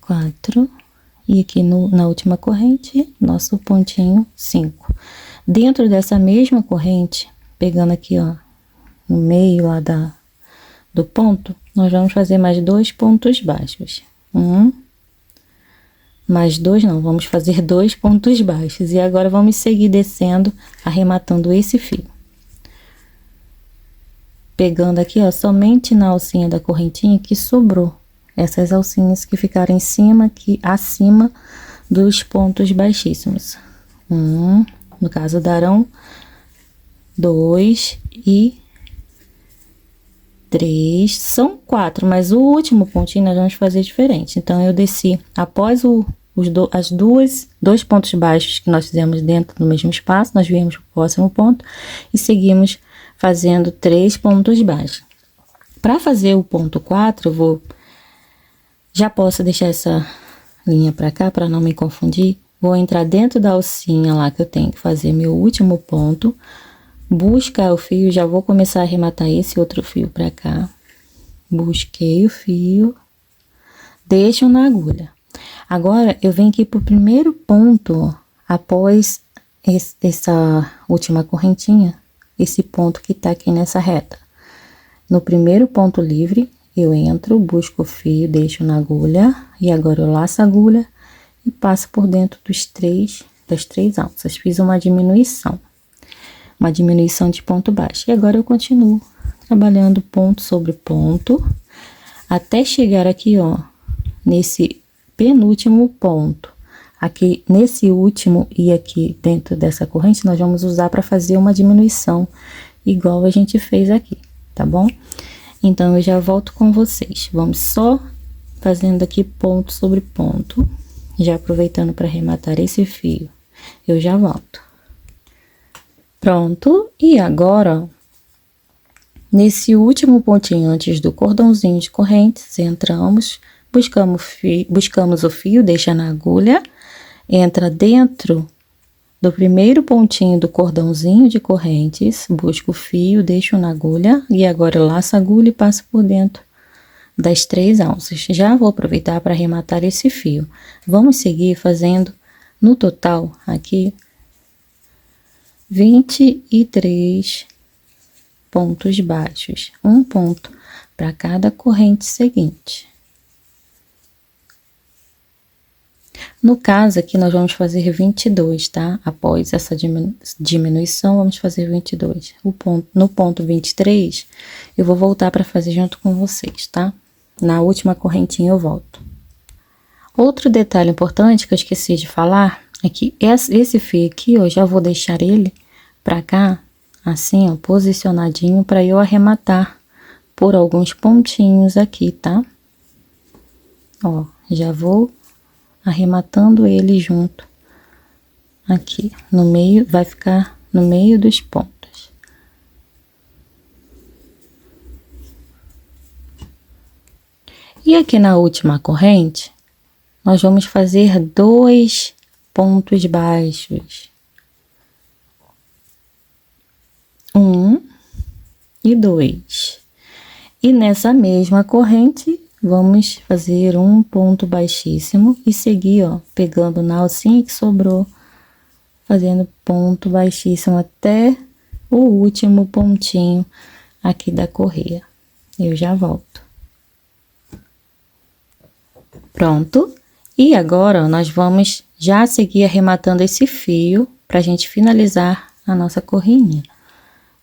4, e aqui na última corrente, nosso pontinho 5. Dentro dessa mesma corrente, pegando aqui, ó, no meio lá do ponto, nós vamos fazer mais 2 pontos baixos. Mais 2 não, vamos fazer 2 pontos baixos. E agora vamos seguir descendo, arrematando esse fio. Pegando aqui, ó, somente na alcinha da correntinha que sobrou. Essas alcinhas que ficaram em cima, aqui acima dos pontos baixíssimos. No caso, darão 2 e 3, são 4, mas o último pontinho nós vamos fazer diferente. Então, eu desci após dois pontos baixos que nós fizemos dentro do mesmo espaço, nós viemos para o próximo ponto e seguimos fazendo 3 pontos baixos. Para fazer o ponto 4, já posso deixar essa linha para cá, para não me confundir. Vou entrar dentro da alcinha lá que eu tenho que fazer meu último ponto, buscar o fio, já vou começar a arrematar esse outro fio para cá. Busquei o fio, deixo na agulha. Agora, eu venho aqui pro primeiro ponto, ó, após essa última correntinha, esse ponto que tá aqui nessa reta. No primeiro ponto livre, eu entro, busco o fio, deixo na agulha, e agora eu laço a agulha e passo por dentro das três alças. Fiz uma diminuição de ponto baixo. E agora eu continuo trabalhando ponto sobre ponto, até chegar aqui, ó, nesse penúltimo ponto. Aqui, nesse último e aqui dentro dessa corrente, nós vamos usar para fazer uma diminuição, igual a gente fez aqui, tá bom? Então, eu já volto com vocês. Vamos só fazendo aqui ponto sobre ponto, já aproveitando para arrematar esse fio. Eu já volto. Pronto, e agora, ó, nesse último pontinho antes do cordãozinho de correntes, entramos, buscamos o fio, deixa na agulha, entra dentro do primeiro pontinho do cordãozinho de correntes, busco o fio, deixo na agulha, e agora eu laço a agulha e passo por dentro das 3 alças. Já vou aproveitar para arrematar esse fio. Vamos seguir fazendo, no total, aqui, 23 pontos baixos, um ponto para cada corrente seguinte. No caso aqui, nós vamos fazer 22, tá? Após essa diminuição, vamos fazer 22. No ponto 23, eu vou voltar para fazer junto com vocês, tá? Na última correntinha eu volto. Outro detalhe importante que eu esqueci de falar é que esse fio aqui, ó, já vou deixar ele pra cá, assim, ó, posicionadinho para eu arrematar por alguns pontinhos aqui, tá? Ó, já vou arrematando ele junto aqui no meio, vai ficar no meio dos pontos. E aqui na última corrente, nós vamos fazer 2 pontos baixos. 1 e 2. E nessa mesma corrente, vamos fazer um ponto baixíssimo e seguir, ó, pegando na alcinha que sobrou, fazendo ponto baixíssimo até o último pontinho aqui da correia. Eu já volto. Pronto. E agora, ó, nós vamos já seguir arrematando esse fio pra gente finalizar a nossa correinha.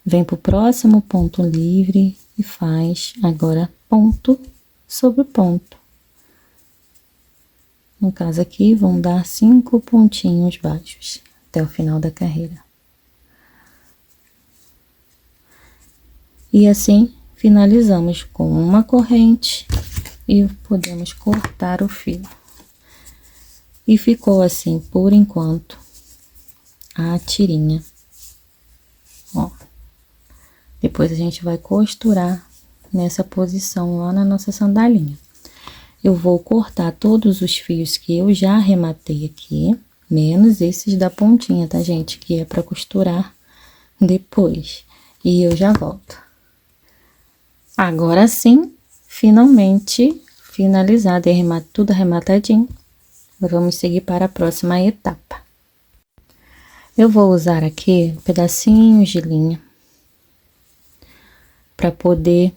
Vem pro próximo ponto livre e faz agora ponto sobre ponto. No caso aqui, vão dar 5 pontinhos baixos até o final da carreira. E assim, finalizamos com uma corrente e podemos cortar o fio. E ficou assim, por enquanto, a tirinha. Ó. Depois a gente vai costurar nessa posição lá na nossa sandalinha. Eu vou cortar todos os fios que eu já arrematei aqui, menos esses da pontinha, tá, gente? Que é pra costurar depois. E eu já volto. Agora sim, finalmente finalizado e tudo arrematadinho. Vamos seguir para a próxima etapa. Eu vou usar aqui pedacinhos de linha para poder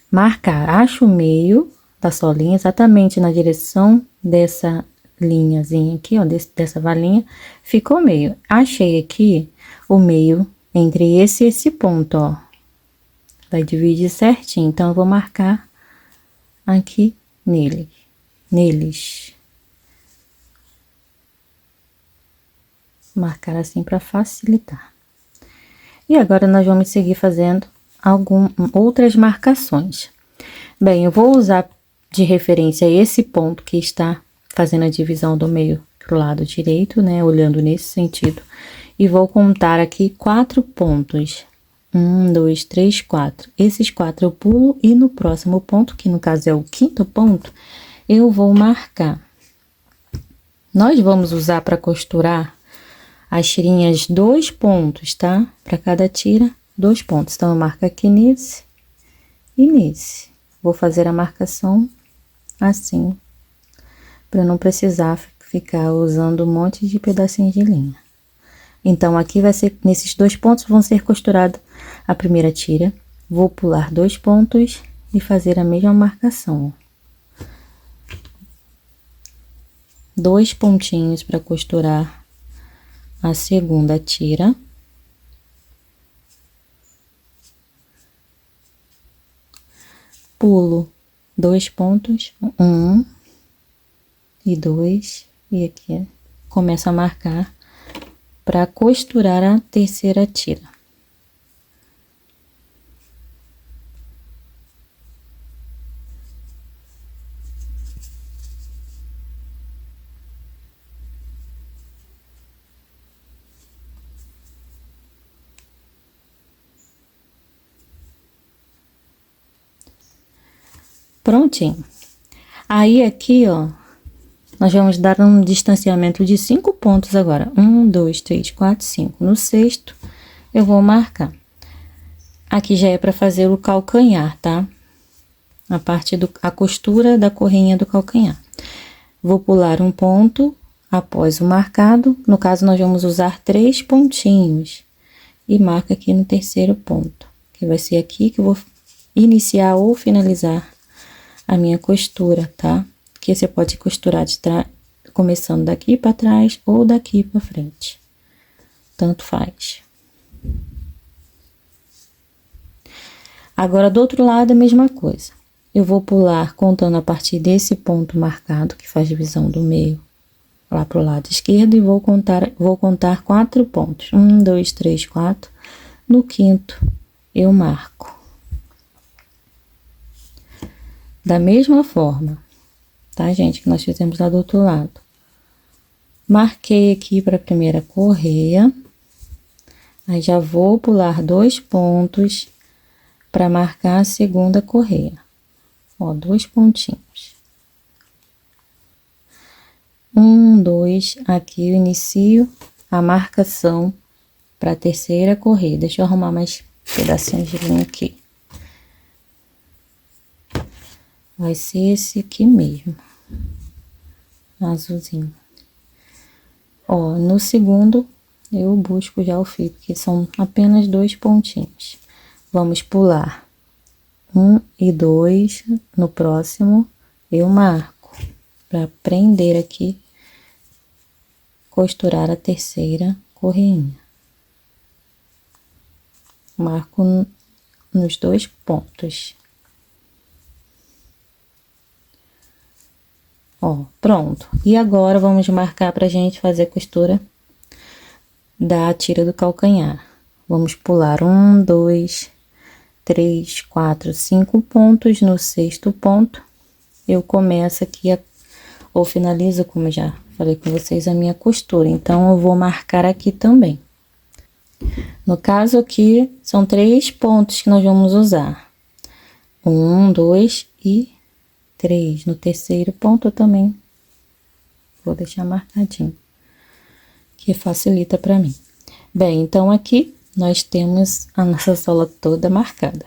marcar. Acho o meio da solinha exatamente na direção dessa linhazinha aqui, ó, dessa valinha, ficou meio. Achei aqui o meio entre esse e esse ponto, ó. Vai dividir certinho, então eu vou marcar aqui neles. Marcar assim para facilitar. E agora nós vamos seguir fazendo outras marcações. Bem, eu vou usar de referência esse ponto que está fazendo a divisão do meio pro lado direito, né? Olhando nesse sentido. E vou contar aqui 4 pontos. 1, 2, 3, 4. Esses 4 eu pulo e no próximo ponto, que no caso é o 5º ponto, eu vou marcar. Nós vamos usar para costurar as tirinhas 2 pontos, tá? Para cada tira, 2 pontos. Então, eu marco aqui nesse e nesse. Vou fazer a marcação assim, para não precisar ficar usando um monte de pedacinhos de linha. Então, aqui vai ser, nesses 2 pontos vão ser costurados a primeira tira. Vou pular 2 pontos e fazer a mesma marcação, ó. 2 pontinhos para costurar a segunda tira. Pulo 2 pontos, 1 e 2, e aqui começo a marcar para costurar a terceira tira. Prontinho. Aí aqui, ó, nós vamos dar um distanciamento de 5 pontos agora. 1, 2, 3, 4, 5. No 6º, eu vou marcar. Aqui já é para fazer o calcanhar, tá? A costura da correinha do calcanhar. Vou pular um ponto após o marcado. No caso, nós vamos usar 3 pontinhos. E marca aqui no 3º ponto, que vai ser aqui que eu vou iniciar ou finalizar a minha costura, tá? Que você pode costurar começando daqui para trás ou daqui para frente. Tanto faz. Agora, do outro lado, a mesma coisa. eu vou pular contando a partir desse ponto marcado, que faz divisão do meio, lá pro lado esquerdo, e vou contar 4 pontos. 1, 2, 3, 4. No quinto, eu marco. Da mesma forma, tá, gente? Que nós fizemos lá do outro lado. Marquei aqui para a primeira correia. Aí, já vou pular 2 pontos para marcar a segunda correia. Ó, 2 pontinhos. 1, 2, aqui eu inicio a marcação para a terceira correia. Deixa eu arrumar mais pedacinhos de linha aqui. Vai ser esse aqui mesmo, azulzinho. Ó, no segundo, eu busco já o fio, porque são apenas 2 pontinhos. Vamos pular 1 e 2, no próximo eu marco, para prender aqui, costurar a terceira correinha. Marco nos 2 pontos. Ó, pronto. E agora, vamos marcar pra gente fazer a costura da tira do calcanhar. Vamos pular 1, 2, 3, 4, 5 pontos. No 6º ponto, eu começo aqui ou finalizo, como eu já falei com vocês, a minha costura. Então, eu vou marcar aqui também. No caso aqui, são 3 pontos que nós vamos usar. 1, 2 e 3. No 3º ponto eu também vou deixar marcadinho, que facilita para mim. Bem, então aqui nós temos a nossa sola toda marcada.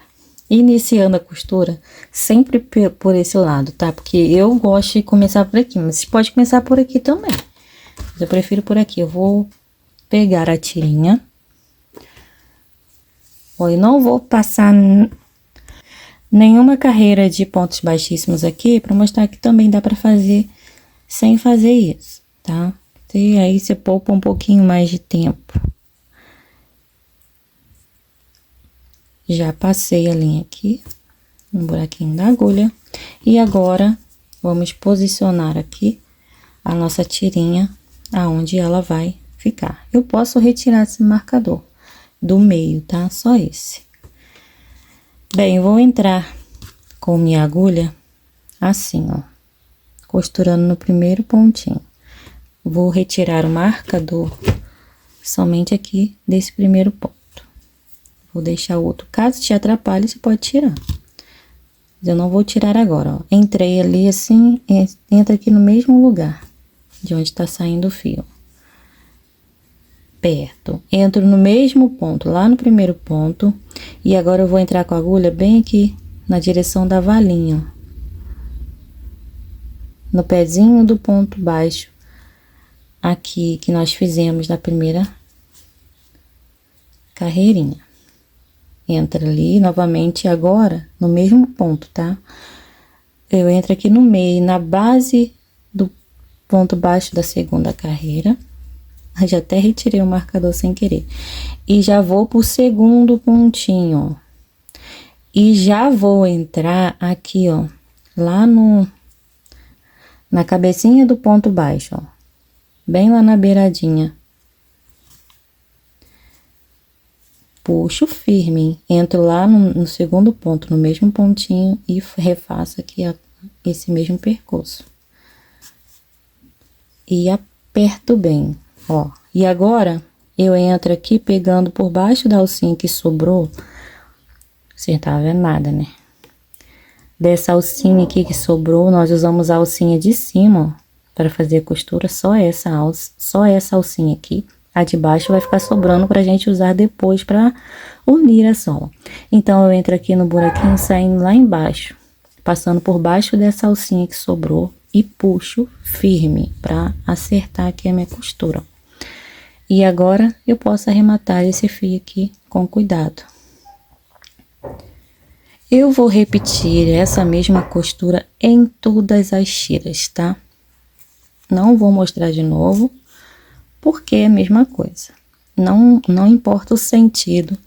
Iniciando a costura sempre por esse lado, tá? Porque eu gosto de começar por aqui, mas você pode começar por aqui também. Eu prefiro por aqui. Eu vou pegar a tirinha. Ó, eu não vou passar nenhuma carreira de pontos baixíssimos aqui, para mostrar que também dá para fazer sem fazer isso, tá? E aí você poupa um pouquinho mais de tempo. Já passei a linha aqui, no buraquinho da agulha. E agora, vamos posicionar aqui a nossa tirinha, aonde ela vai ficar. Eu posso retirar esse marcador do meio, tá? Só esse. Bem, vou entrar com minha agulha assim, ó, costurando no primeiro pontinho. Vou retirar o marcador somente aqui desse primeiro ponto. Vou deixar o outro, caso te atrapalhe, você pode tirar. Mas eu não vou tirar agora, ó. Entrei ali assim, entra aqui no mesmo lugar de onde tá saindo o fio. Perto, entro no mesmo ponto, lá no primeiro ponto, e agora eu vou entrar com a agulha bem aqui na direção da valinha, ó, no pezinho do ponto baixo aqui que nós fizemos na primeira carreirinha. Entra ali novamente agora no mesmo ponto, tá? Eu entro aqui no meio, na base do ponto baixo da segunda carreira. Já até retirei o marcador sem querer. E já vou pro segundo pontinho, ó. E já vou entrar aqui, ó, lá na cabecinha do ponto baixo, ó. Bem lá na beiradinha. Puxo firme, entro lá no segundo ponto, no mesmo pontinho, e refaço aqui esse mesmo percurso. E aperto bem. Ó, e agora, eu entro aqui pegando por baixo da alcinha que sobrou. Você não tá vendo nada, né? Dessa alcinha aqui que sobrou, nós usamos a alcinha de cima, ó, para fazer a costura, só essa alcinha aqui. A de baixo vai ficar sobrando pra gente usar depois pra unir a sola. Então, eu entro aqui no buraquinho, saindo lá embaixo, passando por baixo dessa alcinha que sobrou e puxo firme pra acertar aqui a minha costura. E agora, eu posso arrematar esse fio aqui com cuidado. Eu vou repetir essa mesma costura em todas as tiras, tá? Não vou mostrar de novo, porque é a mesma coisa. Não importa o sentido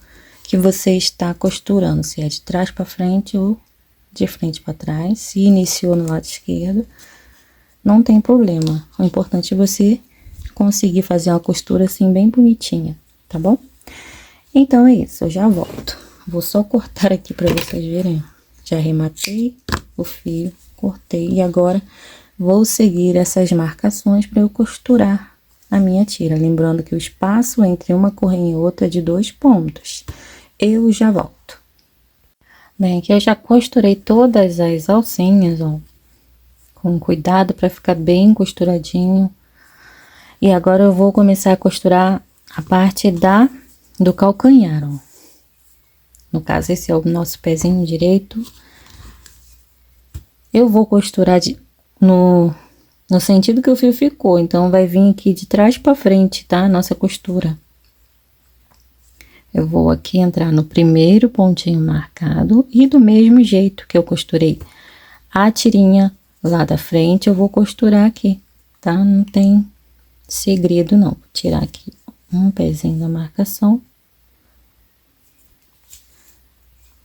que você está costurando, se é de trás para frente ou de frente para trás. Se iniciou no lado esquerdo, não tem problema. O importante é você conseguir fazer uma costura assim bem bonitinha, tá bom? Então é isso, eu já volto. Vou só cortar aqui para vocês verem. Já arrematei o fio, cortei e agora vou seguir essas marcações para eu costurar a minha tira. Lembrando que o espaço entre uma corrente e outra é de 2 pontos. Eu já volto. Bem, aqui eu já costurei todas as alcinhas, ó, com cuidado para ficar bem costuradinho. E agora eu vou começar a costurar a parte do calcanhar, ó. No caso, esse é o nosso pezinho direito. Eu vou costurar no sentido que o fio ficou, então vai vir aqui de trás para frente, tá? Nossa costura. Eu vou aqui entrar no primeiro pontinho marcado e do mesmo jeito que eu costurei a tirinha lá da frente, eu vou costurar aqui, tá? Não tem segredo não. Vou tirar aqui um pezinho da marcação.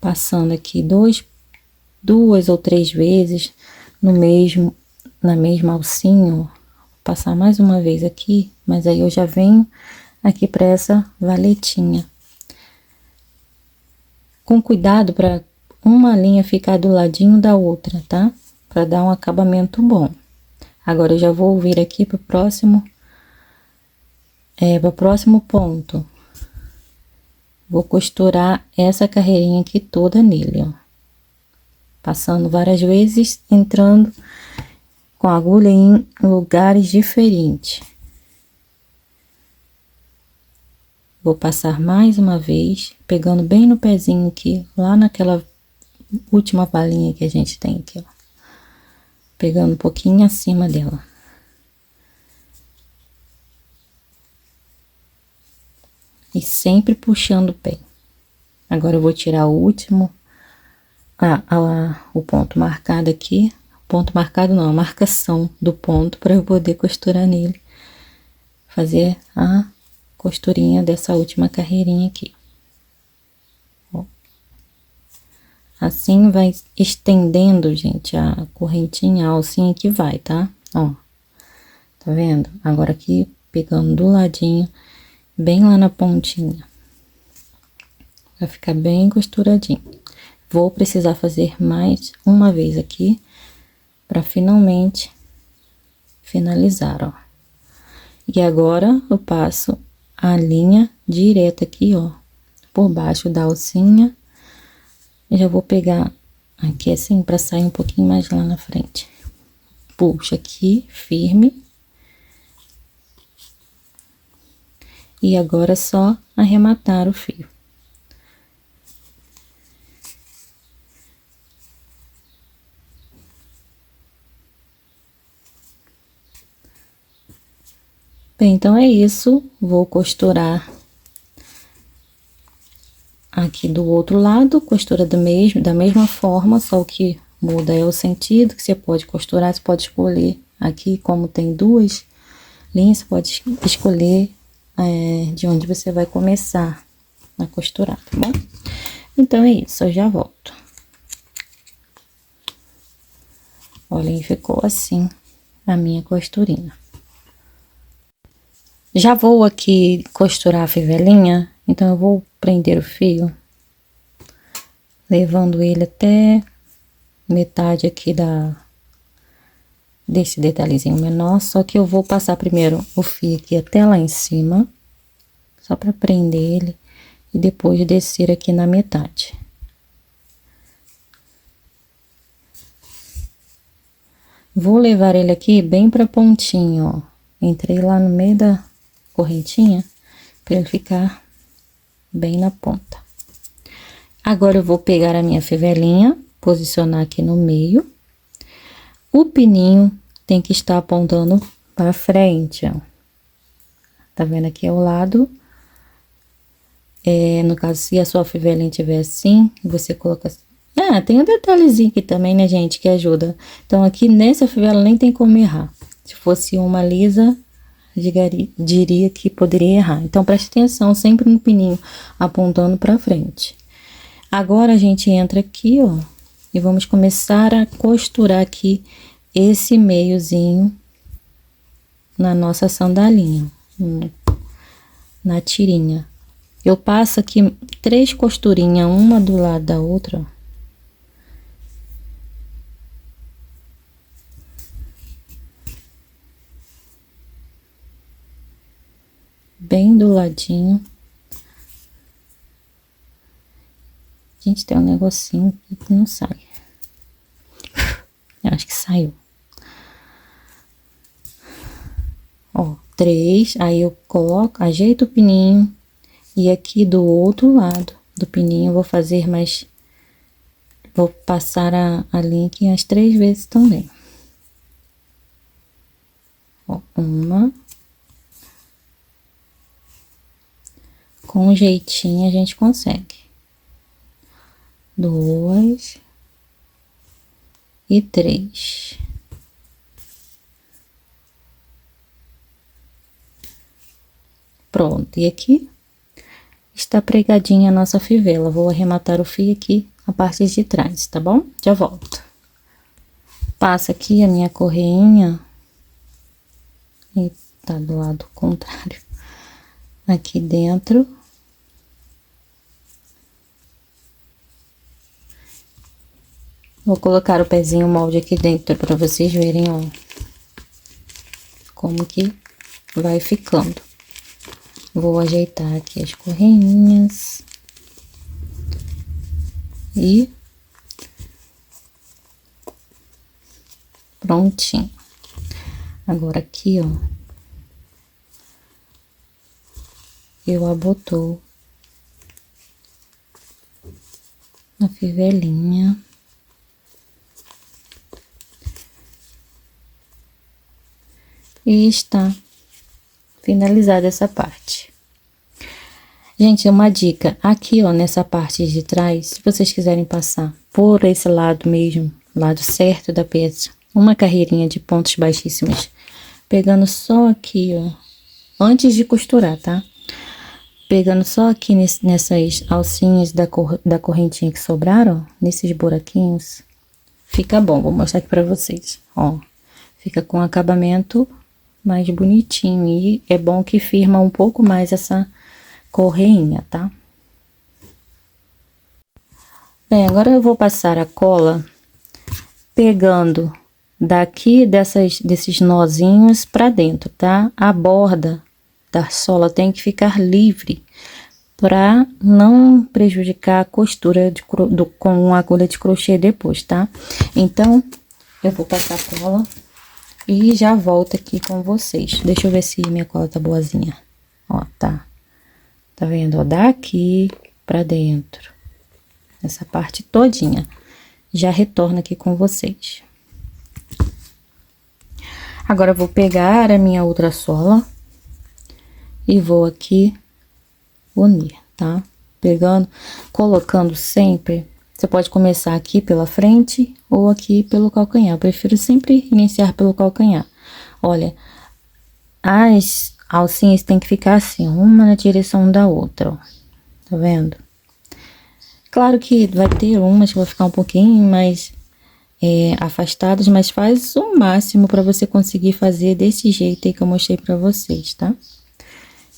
Passando aqui duas ou três vezes na mesma alcinha, ó. Vou passar mais uma vez aqui, mas aí eu já venho aqui para essa valetinha. Com cuidado para uma linha ficar do ladinho da outra, tá? Para dar um acabamento bom. Agora eu já vou vir aqui pro próximo ponto. Vou costurar essa carreirinha aqui toda nele, ó. Passando várias vezes, entrando com a agulha em lugares diferentes. Vou passar mais uma vez, pegando bem no pezinho aqui, lá naquela última balinha que a gente tem aqui, ó. Pegando um pouquinho acima dela. E sempre puxando bem. Agora eu vou tirar o último, o ponto marcado aqui. Ponto marcado não, a marcação do ponto para eu poder costurar nele. Fazer a costurinha dessa última carreirinha aqui. Ó. Assim vai estendendo, gente, a correntinha, a alcinha que vai, tá? Ó, tá vendo? Agora aqui, pegando do ladinho, bem lá na pontinha. Vai ficar bem costuradinho. Vou precisar fazer mais uma vez aqui, para finalmente finalizar, ó. E agora, eu passo a linha direta aqui, ó, por baixo da alcinha. E já vou pegar aqui assim, para sair um pouquinho mais lá na frente. Puxa aqui, firme. E agora é só arrematar o fio. Bem, então é isso. Vou costurar aqui do outro lado, costura da mesma forma, só o que muda é o sentido, que você pode costurar, você pode escolher aqui, como tem duas linhas, você pode escolher de onde você vai começar a costurar, tá bom? Então é isso, eu já volto. Olha, aí ficou assim a minha costurinha. Já vou aqui costurar a fivelinha, então eu vou prender o fio, levando ele até metade aqui desse detalhezinho menor, só que eu vou passar primeiro o fio aqui até lá em cima, só para prender ele, e depois descer aqui na metade. Vou levar ele aqui bem pra pontinha, ó. Entrei lá no meio da correntinha, para ele ficar bem na ponta. Agora eu vou pegar a minha fivelinha, posicionar aqui no meio. O pininho tem que estar apontando para frente, ó. Tá vendo aqui ao lado? No caso, se a sua fivelinha tiver assim, você coloca assim. Ah, tem um detalhezinho aqui também, né, gente, que ajuda. Então, aqui nessa fivela nem tem como errar. Se fosse uma lisa, diria que poderia errar. Então, preste atenção sempre no pininho apontando pra frente. Agora, a gente entra aqui, ó, E vamos começar a costurar aqui esse meiozinho na nossa sandalinha, na tirinha. Eu passo aqui 3 costurinhas, uma do lado da outra, ó. Bem do ladinho. Gente, tem um negocinho que não sai. Eu acho que saiu. Ó, 3, aí eu coloco, ajeito o pininho. E aqui do outro lado do pininho eu vou fazer mais... Vou passar a linha aqui as 3 vezes também. Ó, uma... Com um jeitinho a gente consegue. 2 e 3. Pronto, e aqui está pregadinha a nossa fivela. Vou arrematar o fio aqui a parte de trás, tá bom? Já volto. Passa aqui a minha correinha e tá do lado contrário. Aqui dentro. Vou colocar o pezinho molde aqui dentro para vocês verem, ó, como que vai ficando. Vou ajeitar aqui as correinhas. E prontinho. Agora aqui, ó, eu abotoo na fivelinha. E está finalizada essa parte. Gente, uma dica, aqui ó, nessa parte de trás, se vocês quiserem passar por esse lado mesmo, lado certo da peça, uma carreirinha de pontos baixíssimos, pegando só aqui, ó, antes de costurar, tá? Pegando só aqui nessas alcinhas da correntinha que sobraram, ó, nesses buraquinhos, fica bom. Vou mostrar aqui pra vocês, ó, fica com acabamento mais bonitinho e é bom que firma um pouco mais essa correinha, tá? Bem, agora eu vou passar a cola pegando daqui desses nozinhos pra dentro, tá? A borda da sola tem que ficar livre pra não prejudicar a costura com a agulha de crochê depois, tá? Então, eu vou passar a cola e já volto aqui com vocês. Deixa eu ver se minha cola tá boazinha. Ó, tá. Tá vendo? Ó, daqui pra dentro. Essa parte todinha. Já retorno aqui com vocês. Agora, eu vou pegar a minha outra sola e vou aqui unir, tá? Pegando, colocando sempre. Você pode começar aqui pela frente ou aqui pelo calcanhar. Eu prefiro sempre iniciar pelo calcanhar. Olha, as alcinhas tem que ficar assim, uma na direção da outra, ó. Tá vendo? Claro que vai ter umas que vão ficar um pouquinho mais afastadas, mas faz o máximo para você conseguir fazer desse jeito aí que eu mostrei para vocês, tá?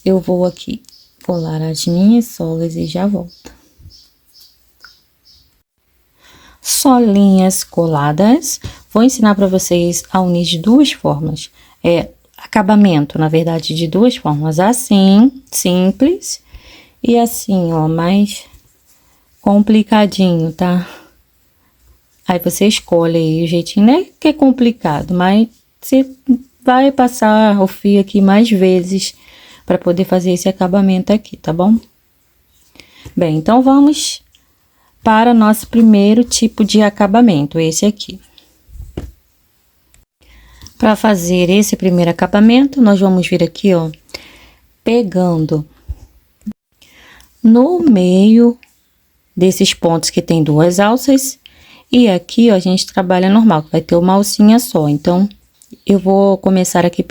Eu vou aqui colar as minhas solas e já volto. Solinhas coladas, vou ensinar para vocês a unir de 2 formas. Acabamento, na verdade, de 2 formas. Assim, simples, e assim, ó, mais complicadinho, tá? Aí você escolhe aí o jeitinho, né? Que é complicado, mas você vai passar o fio aqui mais vezes para poder fazer esse acabamento aqui, tá bom? Bem, então vamos para nosso primeiro tipo de acabamento, esse aqui. Para fazer esse primeiro acabamento, nós vamos vir aqui, ó, pegando no meio desses pontos que tem 2 alças, e aqui, ó, a gente trabalha normal, vai ter uma alcinha só. Então, eu vou começar aqui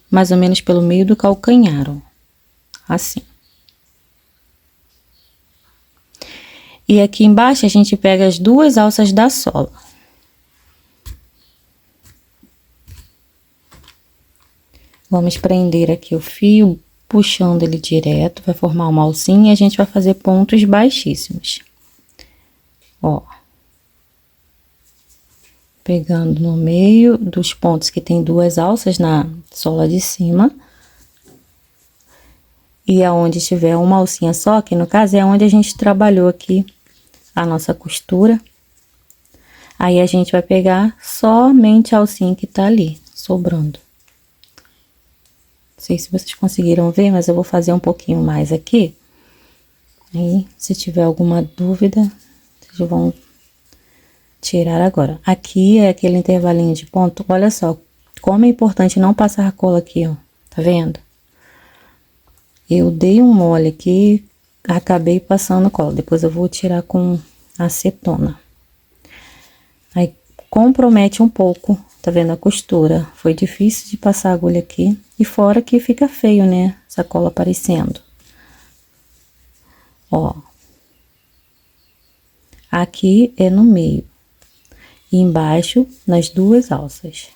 mais ou menos pelo meio do calcanhar, ó, assim. E aqui embaixo a gente pega as 2 alças da sola. Vamos prender aqui o fio, puxando ele direto, vai formar uma alcinha e a gente vai fazer pontos baixíssimos. Ó. Pegando no meio dos pontos que tem 2 alças na sola de cima. E aonde tiver uma alcinha só, que no caso é onde a gente trabalhou aqui a nossa costura. Aí a gente vai pegar somente a alcinha que tá ali, sobrando. Não sei se vocês conseguiram ver, mas eu vou fazer um pouquinho mais aqui. Aí, se tiver alguma dúvida, vocês vão tirar agora. Aqui é aquele intervalinho de ponto. Olha só, como é importante não passar cola aqui, ó. Tá vendo? Eu dei um mole aqui, acabei passando cola. Depois eu vou tirar com acetona. Aí, compromete um pouco, tá vendo a costura? Foi difícil de passar a agulha aqui. E fora que fica feio, né? Essa cola aparecendo. Ó. Aqui é no meio. E embaixo, nas 2 alças.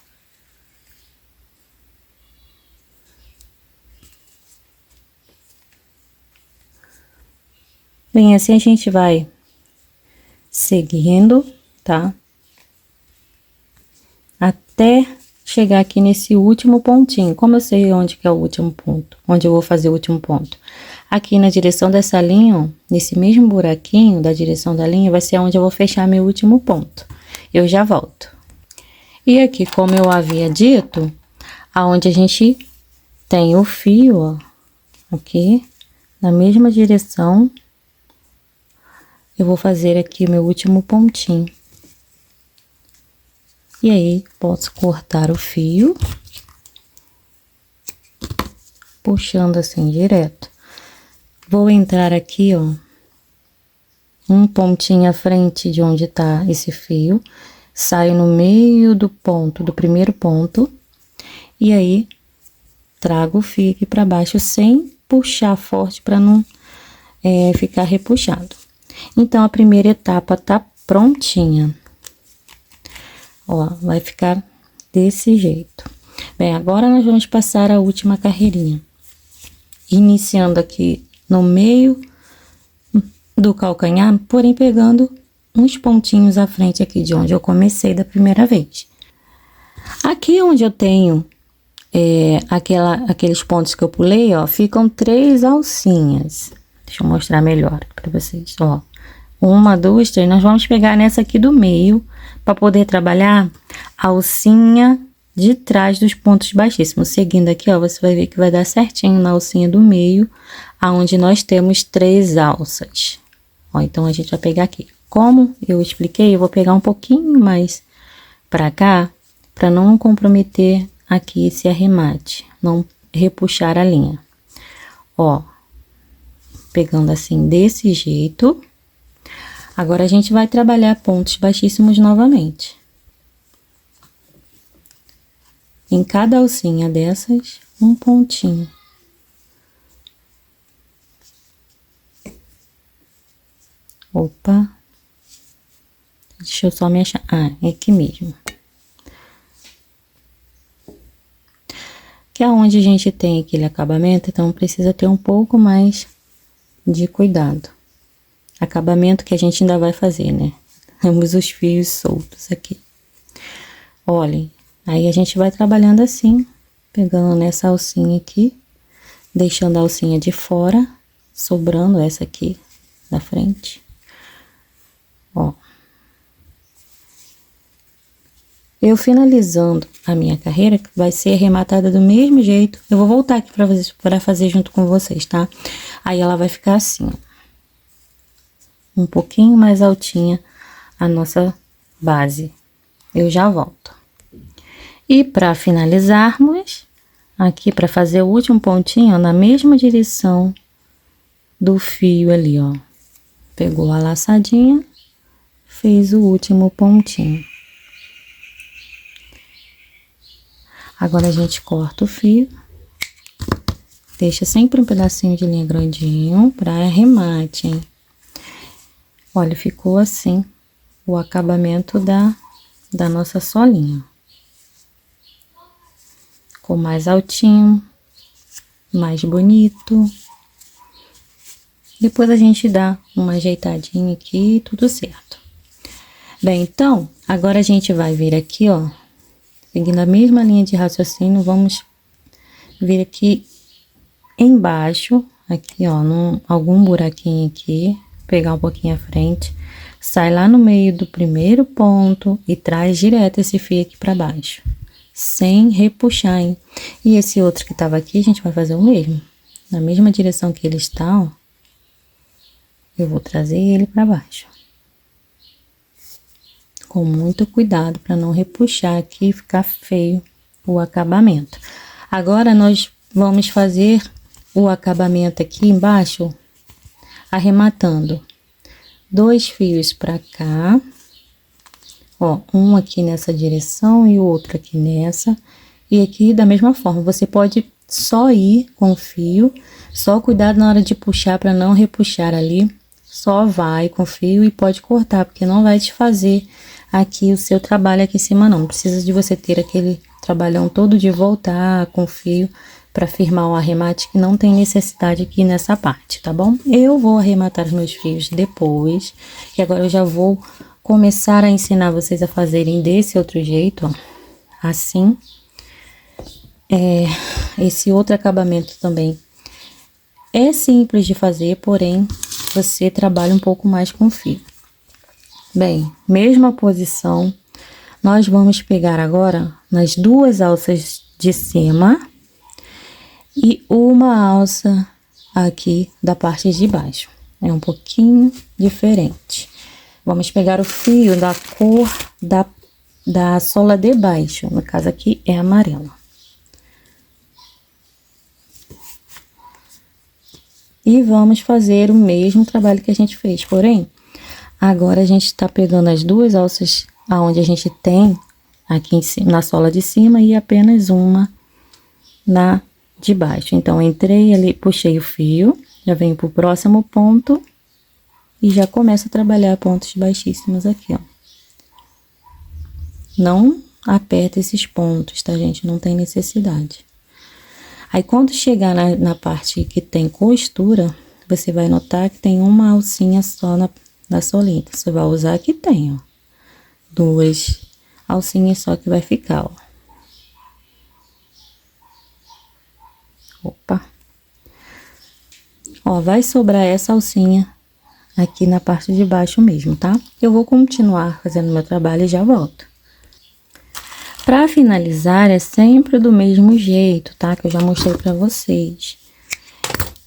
Bem, assim a gente vai seguindo, tá? Até chegar aqui nesse último pontinho. Como eu sei onde que é o último ponto? Onde eu vou fazer o último ponto? Aqui na direção dessa linha, ó, nesse mesmo buraquinho da direção da linha, vai ser onde eu vou fechar meu último ponto. Eu já volto. E aqui, como eu havia dito, aonde a gente tem o fio, ó, aqui, na mesma direção, eu vou fazer aqui o meu último pontinho. E aí, posso cortar o fio, puxando assim direto. Vou entrar aqui, ó, um pontinho à frente de onde tá esse fio, saio no meio do ponto, do primeiro ponto, e aí trago o fio aqui pra baixo sem puxar forte pra não ficar repuxado. Então, a primeira etapa tá prontinha. Ó, vai ficar desse jeito. Bem, agora nós vamos passar a última carreirinha. Iniciando aqui no meio do calcanhar, porém pegando uns pontinhos à frente aqui de onde eu comecei da primeira vez. Aqui onde eu tenho aqueles pontos que eu pulei, ó, ficam 3 alcinhas. Deixa eu mostrar melhor para vocês, ó. 1, 2, 3. Nós vamos pegar nessa aqui do meio para poder trabalhar a alcinha de trás dos pontos baixíssimos. Seguindo aqui, ó, você vai ver que vai dar certinho na alcinha do meio, aonde nós temos 3 alças. Ó, então a gente vai pegar aqui. Como eu expliquei, eu vou pegar um pouquinho mais para cá, para não comprometer aqui esse arremate, não repuxar a linha. Ó, pegando assim desse jeito. Agora a gente vai trabalhar pontos baixíssimos novamente. Em cada alcinha dessas, um pontinho. Opa. Deixa eu só me achar. Ah, é aqui mesmo. Que é onde a gente tem aquele acabamento, então precisa ter um pouco mais de cuidado. Acabamento que a gente ainda vai fazer, né? Temos os fios soltos aqui. Olhem, aí a gente vai trabalhando assim, pegando nessa alcinha aqui, deixando a alcinha de fora, sobrando essa aqui da frente. Ó. Eu finalizando a minha carreira, que vai ser arrematada do mesmo jeito, eu vou voltar aqui para fazer junto com vocês, tá? Aí ela vai ficar assim, ó. Um pouquinho mais altinha a nossa base. Eu já volto. E para finalizarmos, aqui para fazer o último pontinho, ó, na mesma direção do fio ali, ó. Pegou a laçadinha, fez o último pontinho. Agora a gente corta o fio. Deixa sempre um pedacinho de linha grandinho para arremate, hein? Olha, ficou assim o acabamento da nossa solinha. Ficou mais altinho, mais bonito. Depois a gente dá uma ajeitadinha aqui, tudo certo. Bem, então, agora a gente vai vir aqui, ó, seguindo a mesma linha de raciocínio, vamos vir aqui embaixo, aqui, ó, algum buraquinho aqui, pegar um pouquinho à frente, sai lá no meio do primeiro ponto e traz direto esse fio aqui pra baixo, sem repuxar, hein? E esse outro que tava aqui, a gente vai fazer o mesmo, na mesma direção que ele está, ó, eu vou trazer ele pra baixo. Com muito cuidado para não repuxar aqui e ficar feio o acabamento. Agora, nós vamos fazer o acabamento aqui embaixo, arrematando 2 fios para cá, ó, um aqui nessa direção e o outro aqui nessa, e aqui da mesma forma, você pode só ir com o fio, só cuidado na hora de puxar para não repuxar ali, só vai com o fio e pode cortar, porque não vai te fazer aqui o seu trabalho aqui em cima não precisa de você ter aquele trabalhão todo de voltar com o fio para firmar o arremate, que não tem necessidade aqui nessa parte, tá bom? Eu vou arrematar os meus fios depois, e agora eu já vou começar a ensinar vocês a fazerem desse outro jeito, ó, assim. Esse outro acabamento também é simples de fazer, porém, você trabalha um pouco mais com fio. Bem, mesma posição, nós vamos pegar agora nas 2 alças de cima e uma alça aqui da parte de baixo. É um pouquinho diferente. Vamos pegar o fio da cor da sola de baixo, no caso aqui é amarelo. E vamos fazer o mesmo trabalho que a gente fez, porém, agora a gente tá pegando as 2 alças aonde a gente tem aqui em cima, na sola de cima, e apenas uma na de baixo. Então, entrei ali, puxei o fio, já venho pro próximo ponto e já começo a trabalhar pontos baixíssimos aqui, ó. Não aperta esses pontos, tá, gente? Não tem necessidade. Aí, quando chegar na parte que tem costura, você vai notar que tem uma alcinha só na solinha. Você vai usar que tem, ó, 2 alcinhas só que vai ficar, ó. Opa! Ó, vai sobrar essa alcinha aqui na parte de baixo mesmo, tá? Eu vou continuar fazendo meu trabalho e já volto. Pra finalizar, é sempre do mesmo jeito, tá? Que eu já mostrei pra vocês.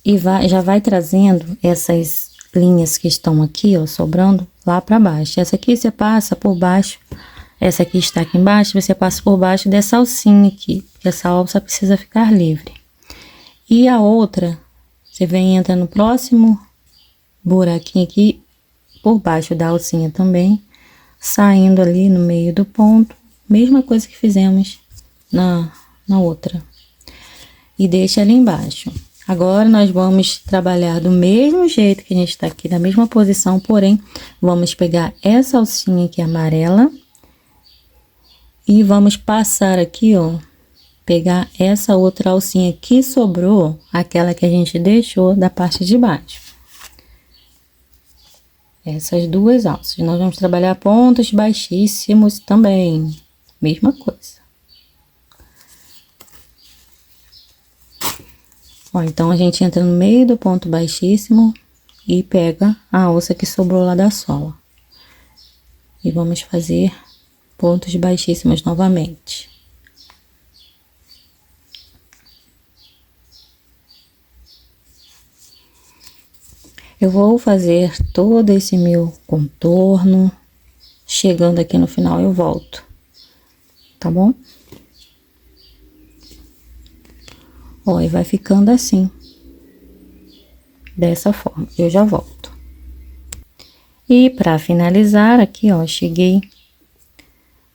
E já vai trazendo essas linhas que estão aqui, ó, sobrando lá pra baixo. Essa aqui você passa por baixo, essa aqui está aqui embaixo, você passa por baixo dessa alcinha aqui, que essa alça precisa ficar livre. E a outra, você vem entra no próximo buraquinho aqui, por baixo da alcinha também, saindo ali no meio do ponto, mesma coisa que fizemos na outra. E deixa ali embaixo. Agora, nós vamos trabalhar do mesmo jeito que a gente tá aqui, na mesma posição, porém, vamos pegar essa alcinha aqui amarela e vamos passar aqui, ó, pegar essa outra alcinha que sobrou, aquela que a gente deixou da parte de baixo. Essas 2 alças. Nós vamos trabalhar pontos baixíssimos também. Mesma coisa. Ó, então, a gente entra no meio do ponto baixíssimo e pega a alça que sobrou lá da sola. E vamos fazer pontos baixíssimos novamente. Eu vou fazer todo esse meu contorno, chegando aqui no final eu volto, tá bom? Ó, e vai ficando assim, dessa forma, eu já volto. E pra finalizar aqui, ó, cheguei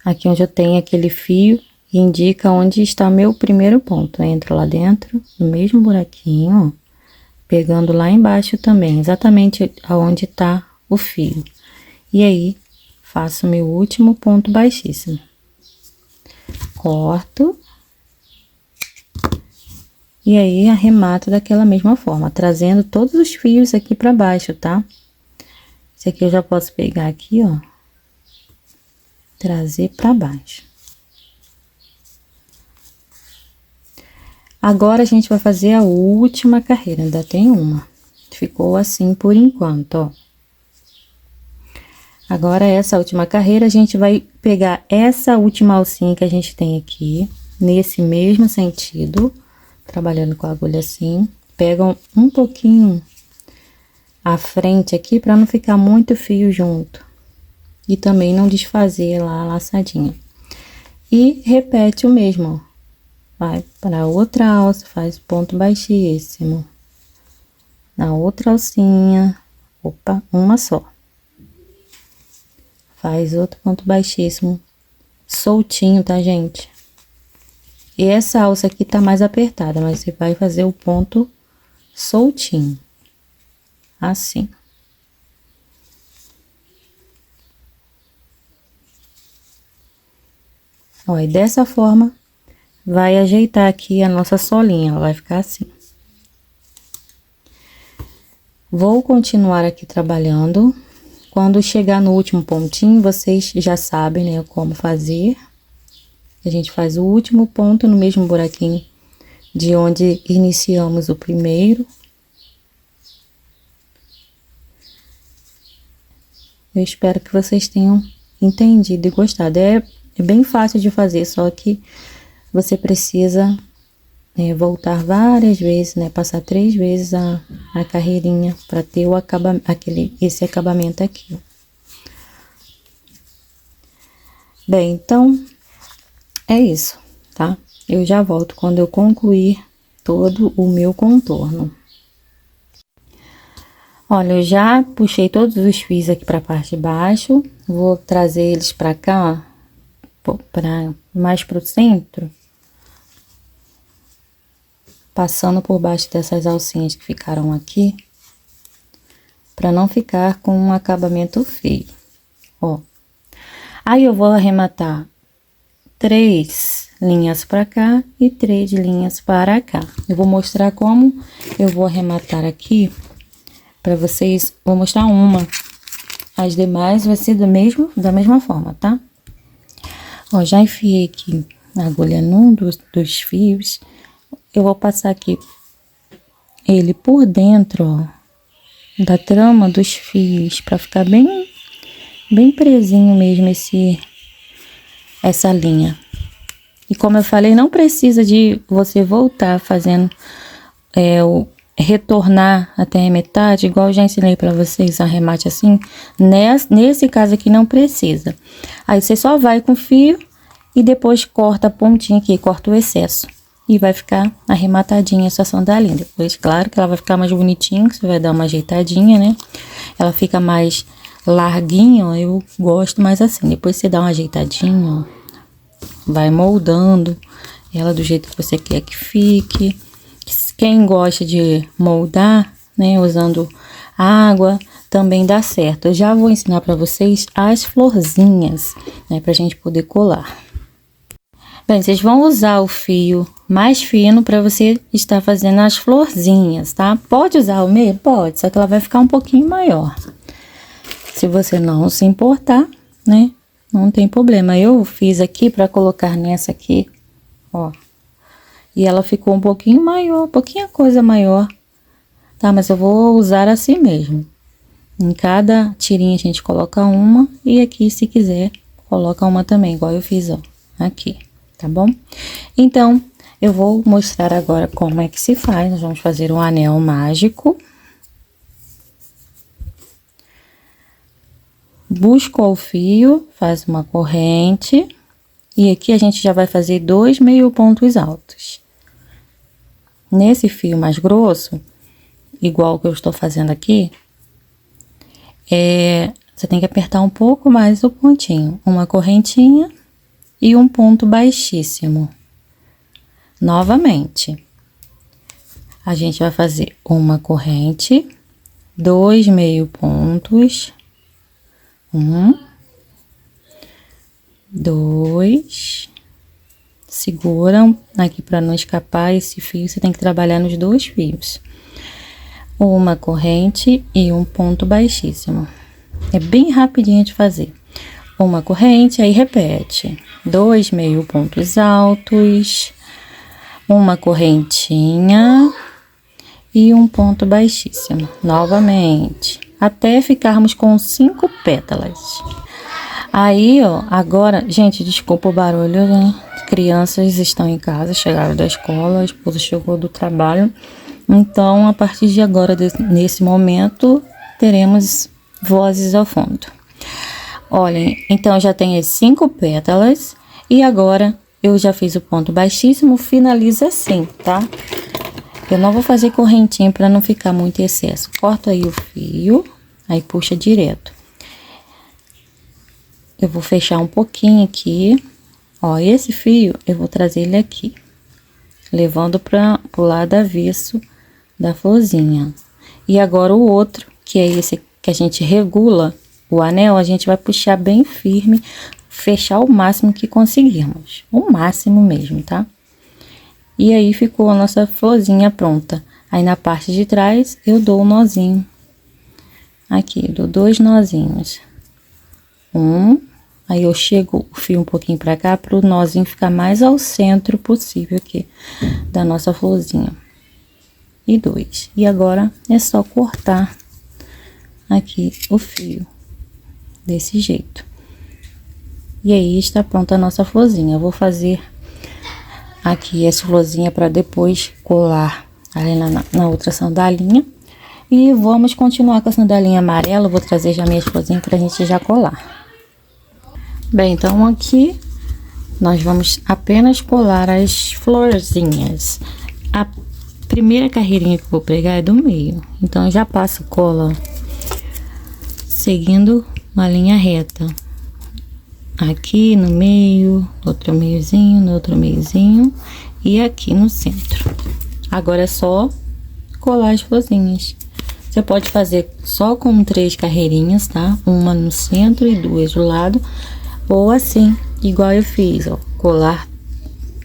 aqui onde eu tenho aquele fio e indica onde está meu primeiro ponto. Eu entro lá dentro, no mesmo buraquinho, ó, pegando lá embaixo também, exatamente aonde tá o fio. E aí, faço meu último ponto baixíssimo. Corto. E aí, arremato daquela mesma forma, trazendo todos os fios aqui pra baixo, tá? Esse aqui eu já posso pegar aqui, ó. Trazer pra baixo. Agora, a gente vai fazer a última carreira, ainda tem uma. Ficou assim por enquanto, ó. Agora, essa última carreira, a gente vai pegar essa última alcinha que a gente tem aqui, nesse mesmo sentido, trabalhando com a agulha assim. Pegam um pouquinho à frente aqui, pra não ficar muito fio junto. E também não desfazer lá a laçadinha. E repete o mesmo, ó. Vai para outra alça, faz ponto baixíssimo. Na outra alcinha, opa, uma só. Faz outro ponto baixíssimo, soltinho, tá, gente? E essa alça aqui tá mais apertada, mas você vai fazer o ponto soltinho. Assim. Ó, e dessa forma, vai ajeitar aqui a nossa solinha, ela vai ficar assim. Vou continuar aqui trabalhando. Quando chegar no último pontinho, vocês já sabem, né, como fazer. A gente faz o último ponto no mesmo buraquinho de onde iniciamos o primeiro. Eu espero que vocês tenham entendido e gostado. É bem fácil de fazer, só que você precisa voltar várias vezes, né? Passar 3 vezes a carreirinha para ter o esse acabamento aqui. Bem, então, é isso, tá? Eu já volto quando eu concluir todo o meu contorno. Olha, eu já puxei todos os fios aqui para a parte de baixo. Vou trazer eles para cá, mais pro centro. Passando por baixo dessas alcinhas que ficaram aqui, para não ficar com um acabamento feio, ó. Aí, eu vou arrematar 3 linhas para cá e 3 linhas para cá. Eu vou mostrar como eu vou arrematar aqui, para vocês, vou mostrar uma. As demais vai ser da mesma forma, tá? Ó, já enfiei aqui a agulha num dos fios. Eu vou passar aqui ele por dentro, ó, da trama dos fios, para ficar bem presinho mesmo essa linha. E como eu falei, não precisa de você voltar fazendo retornar até a metade, igual eu já ensinei para vocês, arremate assim. Nesse caso aqui não precisa. Aí você só vai com o fio e depois corta a pontinha aqui, corta o excesso. E vai ficar arrematadinha essa sandalinha. Depois, claro que ela vai ficar mais bonitinha, que você vai dar uma ajeitadinha, né? Ela fica mais larguinha, ó, eu gosto mais assim. Depois você dá uma ajeitadinha, ó, vai moldando ela do jeito que você quer que fique. Quem gosta de moldar, né, usando água, também dá certo. Eu já vou ensinar para vocês as florzinhas, né, pra gente poder colar. Bem, vocês vão usar o fio mais fino para você estar fazendo as florzinhas, tá? Pode usar o meio? Pode, só que ela vai ficar um pouquinho maior. Se você não se importar, né? Não tem problema. Eu fiz aqui para colocar nessa aqui, ó. E ela ficou um pouquinho maior, pouquinha coisa maior, tá? Mas eu vou usar assim mesmo. Em cada tirinha a gente coloca uma e aqui, se quiser, coloca uma também, igual eu fiz, ó, aqui. Tá bom? Então, eu vou mostrar agora como é que se faz. Nós vamos fazer um anel mágico. Busca o fio, faz uma corrente. E aqui a gente já vai fazer 2 meio pontos altos. Nesse fio mais grosso, igual que eu estou fazendo aqui, você tem que apertar um pouco mais o pontinho. Uma correntinha e um ponto baixíssimo. Novamente, a gente vai fazer uma corrente, 2 meio pontos, Um, dois. Segura aqui para não escapar esse fio, você tem que trabalhar nos 2 fios. Uma corrente e um ponto baixíssimo. É bem rapidinho de fazer. Uma corrente, aí repete. 2 meio pontos altos, uma correntinha e um ponto baixíssimo. Novamente, até ficarmos com 5 pétalas. Aí, ó, agora, gente, desculpa o barulho, né? Crianças estão em casa, chegaram da escola, a esposa chegou do trabalho. Então, a partir de agora, nesse momento, teremos vozes ao fundo. Olhem, então já tem as 5 pétalas e agora eu já fiz o ponto baixíssimo, finaliza assim, tá? Eu não vou fazer correntinha para não ficar muito excesso. Corta aí o fio, aí puxa direto. Eu vou fechar um pouquinho aqui. Ó, esse fio eu vou trazer ele aqui, levando para o lado avesso da florzinha. E agora o outro, que é esse que a gente regula o anel, a gente vai puxar bem firme, fechar o máximo que conseguirmos, o máximo mesmo, tá? E aí ficou a nossa florzinha pronta. Aí na parte de trás eu dou um nozinho. Aqui, dou 2 nozinhos. Aí eu chego o fio um pouquinho pra cá, pro nozinho ficar mais ao centro possível aqui da nossa florzinha. E 2. E agora é só cortar aqui o fio, desse jeito. E aí está pronta a nossa florzinha. Eu vou fazer aqui essa florzinha para depois colar ali na outra sandalinha. E vamos continuar com a sandalinha amarela. Eu vou trazer já minhas florzinhas pra gente já colar. Bem, então aqui nós vamos apenas colar as florzinhas. A primeira carreirinha que eu vou pregar é do meio. Então eu já passo cola seguindo uma linha reta. Aqui no meio, outro meiozinho, no outro meiozinho e aqui no centro. Agora é só colar as florzinhas. Você pode fazer só com 3 carreirinhas, tá? Uma no centro e 2 do lado. Ou assim, igual eu fiz, ó. Colar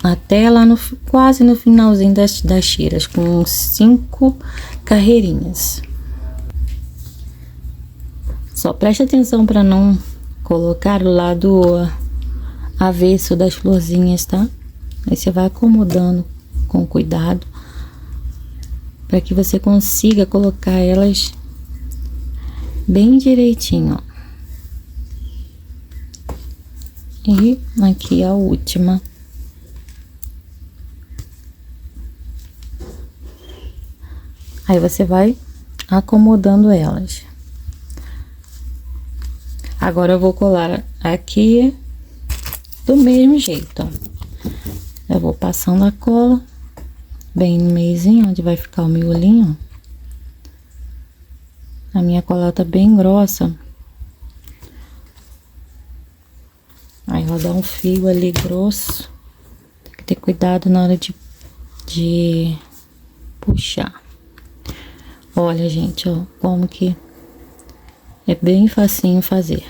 até lá no quase no finalzinho das tiras, com 5 carreirinhas. Só preste atenção para não colocar o lado avesso das florzinhas, tá? Aí você vai acomodando com cuidado para que você consiga colocar elas bem direitinho, ó. E aqui a última. Aí você vai acomodando elas. Agora eu vou colar aqui do mesmo jeito, ó. Eu vou passando a cola bem no meiozinho, onde vai ficar o miolinho. A minha cola tá bem grossa. Aí rodar um fio ali grosso. Tem que ter cuidado na hora de puxar. Olha, gente, ó, como que é bem facinho fazer.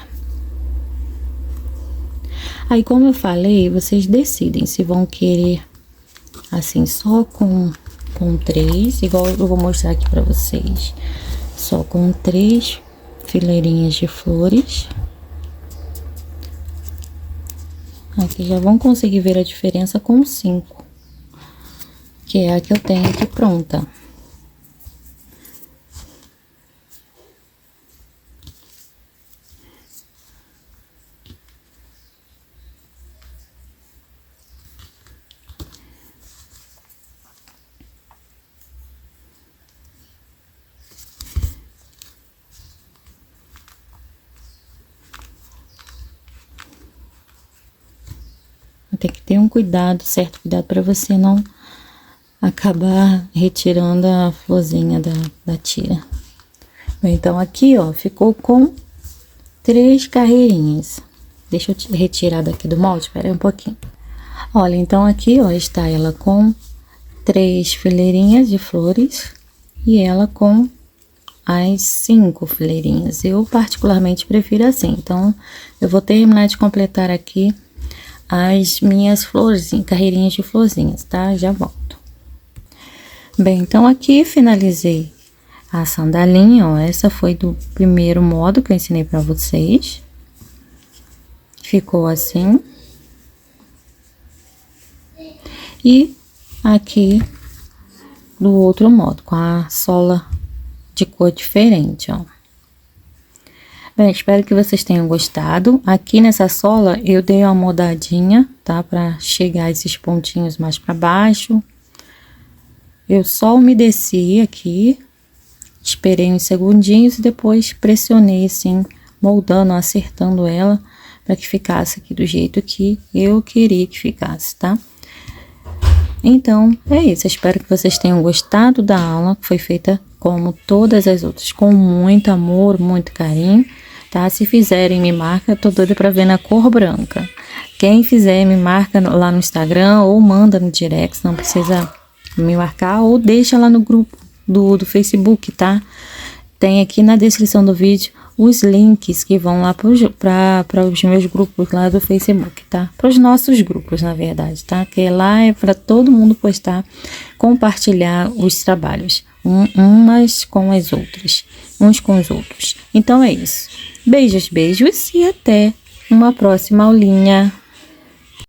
Aí, como eu falei, vocês decidem se vão querer assim, só com 3, igual eu vou mostrar aqui pra vocês. Só com 3 fileirinhas de flores. Aqui já vão conseguir ver a diferença com 5, que é a que eu tenho aqui pronta. Tem que ter um cuidado, certo cuidado, para você não acabar retirando a florzinha da tira. Então, aqui, ó, ficou com 3 carreirinhas. Deixa eu retirar daqui do molde, espera aí um pouquinho. Olha, então aqui, ó, está ela com 3 fileirinhas de flores e ela com as 5 fileirinhas. Eu particularmente prefiro assim. Então, eu vou terminar de completar aqui as minhas florzinhas, carreirinhas de florzinhas, tá? Já volto. Bem, então aqui finalizei a sandalinha, ó. Essa foi do primeiro modo que eu ensinei pra vocês. Ficou assim. E aqui do outro modo, com a sola de cor diferente, ó. Bem, espero que vocês tenham gostado. Aqui nessa sola eu dei uma modadinha, tá? Pra chegar esses pontinhos mais pra baixo. Eu só umedeci aqui, esperei uns segundinhos e depois pressionei assim, moldando, acertando ela, para que ficasse aqui do jeito que eu queria que ficasse, tá? Então, é isso. Eu espero que vocês tenham gostado da aula, que foi feita como todas as outras, com muito amor, muito carinho, tá? Se fizerem, me marca, eu tô doida pra ver na cor branca. Quem fizer, me marca lá no Instagram ou manda no direct, não precisa me marcar, ou deixa lá no grupo do Facebook, tá? Tem aqui na descrição do vídeo os links que vão lá para os meus grupos lá do Facebook, tá? Para os nossos grupos, na verdade, tá? Que lá é para todo mundo postar, compartilhar os trabalhos, umas com as outras, uns com os outros. Então é isso. Beijos, beijos e até uma próxima aulinha.